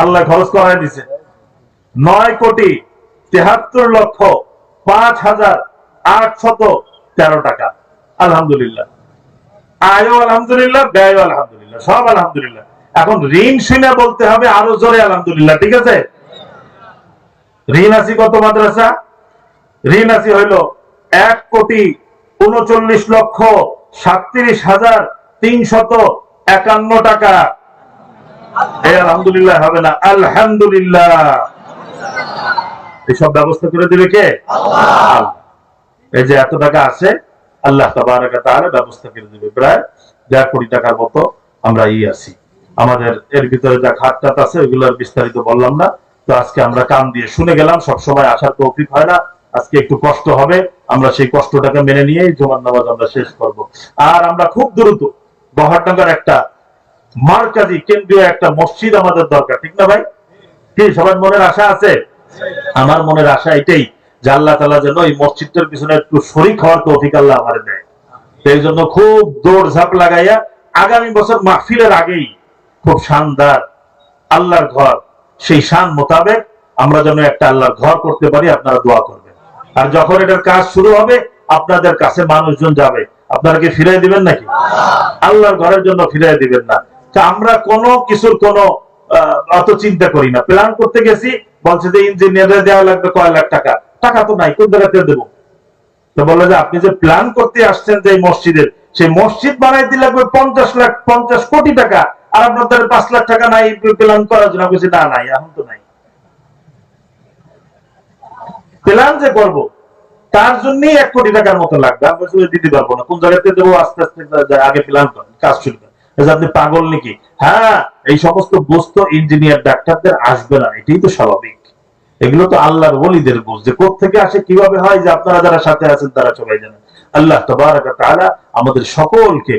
আল্লাহ খরচ করাই দিছে 9,73,05,813 টাকা। আলহামদুলিল্লাহ, আয়ও আলহামদুলিল্লাহ, ব্যয় আলহামদুলিল্লাহ, সব আলহামদুলিল্লাহ। এখন ঋণ শুনে বলতে হবে আরো জোরে আলহামদুলিল্লাহ, ঠিক আছে? ঋণ আছি কত মাদ্রাসা? ঋণ আছি হইল 1,39,37,351 টাকা। এই আলহামদুলিল্লাহ হবে না, আলহামদুলিল্লাহ। এসব ব্যবস্থা করে দিবে কে? আল্লাহ। এই যে এত টাকা আছে, আল্লাহ তাবারাক ওয়া তাআলা ব্যবস্থা করে দিবে। প্রায় 1.5 কোটি টাকার মতো আমরা আছি। আমাদের এর ভিতরে যা খাতটাত আছে ওইগুলোর বিস্তারিত বললাম না। তো আজকে আমরা কান দিয়ে শুনে গেলাম, সব সময় আসার তৌফিক হয় না। আজকে একটু কষ্ট হবে, আমরা সেই কষ্টটাকে মেনে নিয়ে জুমার নামাজ আমরা শেষ করব। আর আমরা খুব দ্রুত বহরডাঙ্গার একটা মারকাজি কেন্দ্রীয় একটা মসজিদ আমাদের দরকার, ঠিক না ভাই? কি সবার মনের আশা আছে? আমার মনের আশা এটাই যে আল্লাহ তাআলা যেন এই মসজিদটার পিছনে একটু শরীক হওয়ার তৌফিক আল্লাহ আমাদের দেয়। এই জন্য খুব দৌড়ঝাঁপ লাগাইয়া আগামী বছর মাহফিলের আগেই খুব শানদার আল্লাহর ঘর, সেই শান মোতাবেক আমরা যেন একটা আল্লাহর ঘর করতে পারি। আপনারা দোয়া করবেন। আর যখন এটার কাজ শুরু হবে আপনাদের কাছে মানুষজন যাবে, আপনারা কি ফিরিয়ে দিবেন নাকি? আল্লাহর ঘরের জন্য ফিরিয়ে দিবেন না। আমরা কোনো কিছুর কোনো অত চিন্তা করি না। প্ল্যান করতে গেছি, বলছে যে ইঞ্জিনিয়ারে দেওয়া লাগবে কয় লাখ টাকা। টাকা তো নাই, কোন জায়গাতে দেবো? তো বললো যে আপনি যে প্ল্যান করতে আসছেন যে মসজিদের, সেই মসজিদ বানাইতে লাগবে 50 কোটি টাকা, আর আপনাদের 5 লাখ টাকা নাই প্ল্যান করার জন্য। বলছি না, নাই, এখন তো নাই। প্ল্যান যে করবো তার জন্যই 1 কোটি টাকার মতো লাগবে। আমি বলছি দিতে পারবো না। কোন জায়গাতে দেবো? আস্তে আস্তে আগে প্ল্যান করেন, কাজ শুরু করেন। আপনি পাগল নাকি? হ্যাঁ, এই সমস্ত বস্তু ইঞ্জিনিয়ার ডাক্তারদের আসবে না, এটাই তো স্বাভাবিক। এগুলো তো আল্লাহর ওলিদের বুঝ, যে কোত্থেকে আসে কিভাবে হয়, যে আপনারা যারা সাথে আছেন তারা সবাই জানেন। আল্লাহ তাবারাক ওয়া তাআলা আমাদের সকলকে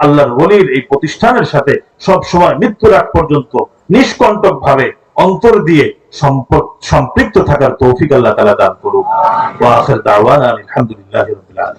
আল্লাহর ওলির এই প্রতিষ্ঠানের সাথে সব সময় মৃত্যুর আগ পর্যন্ত নিষ্কণ্টক ভাবে অন্তর দিয়ে সম্পৃক্ত থাকার তৌফিক আল্লাহ তাআলা দান করুন। ওয়া আখির দাওয়ানা আলহামদুলিল্লাহি রাব্বিল আলামিন।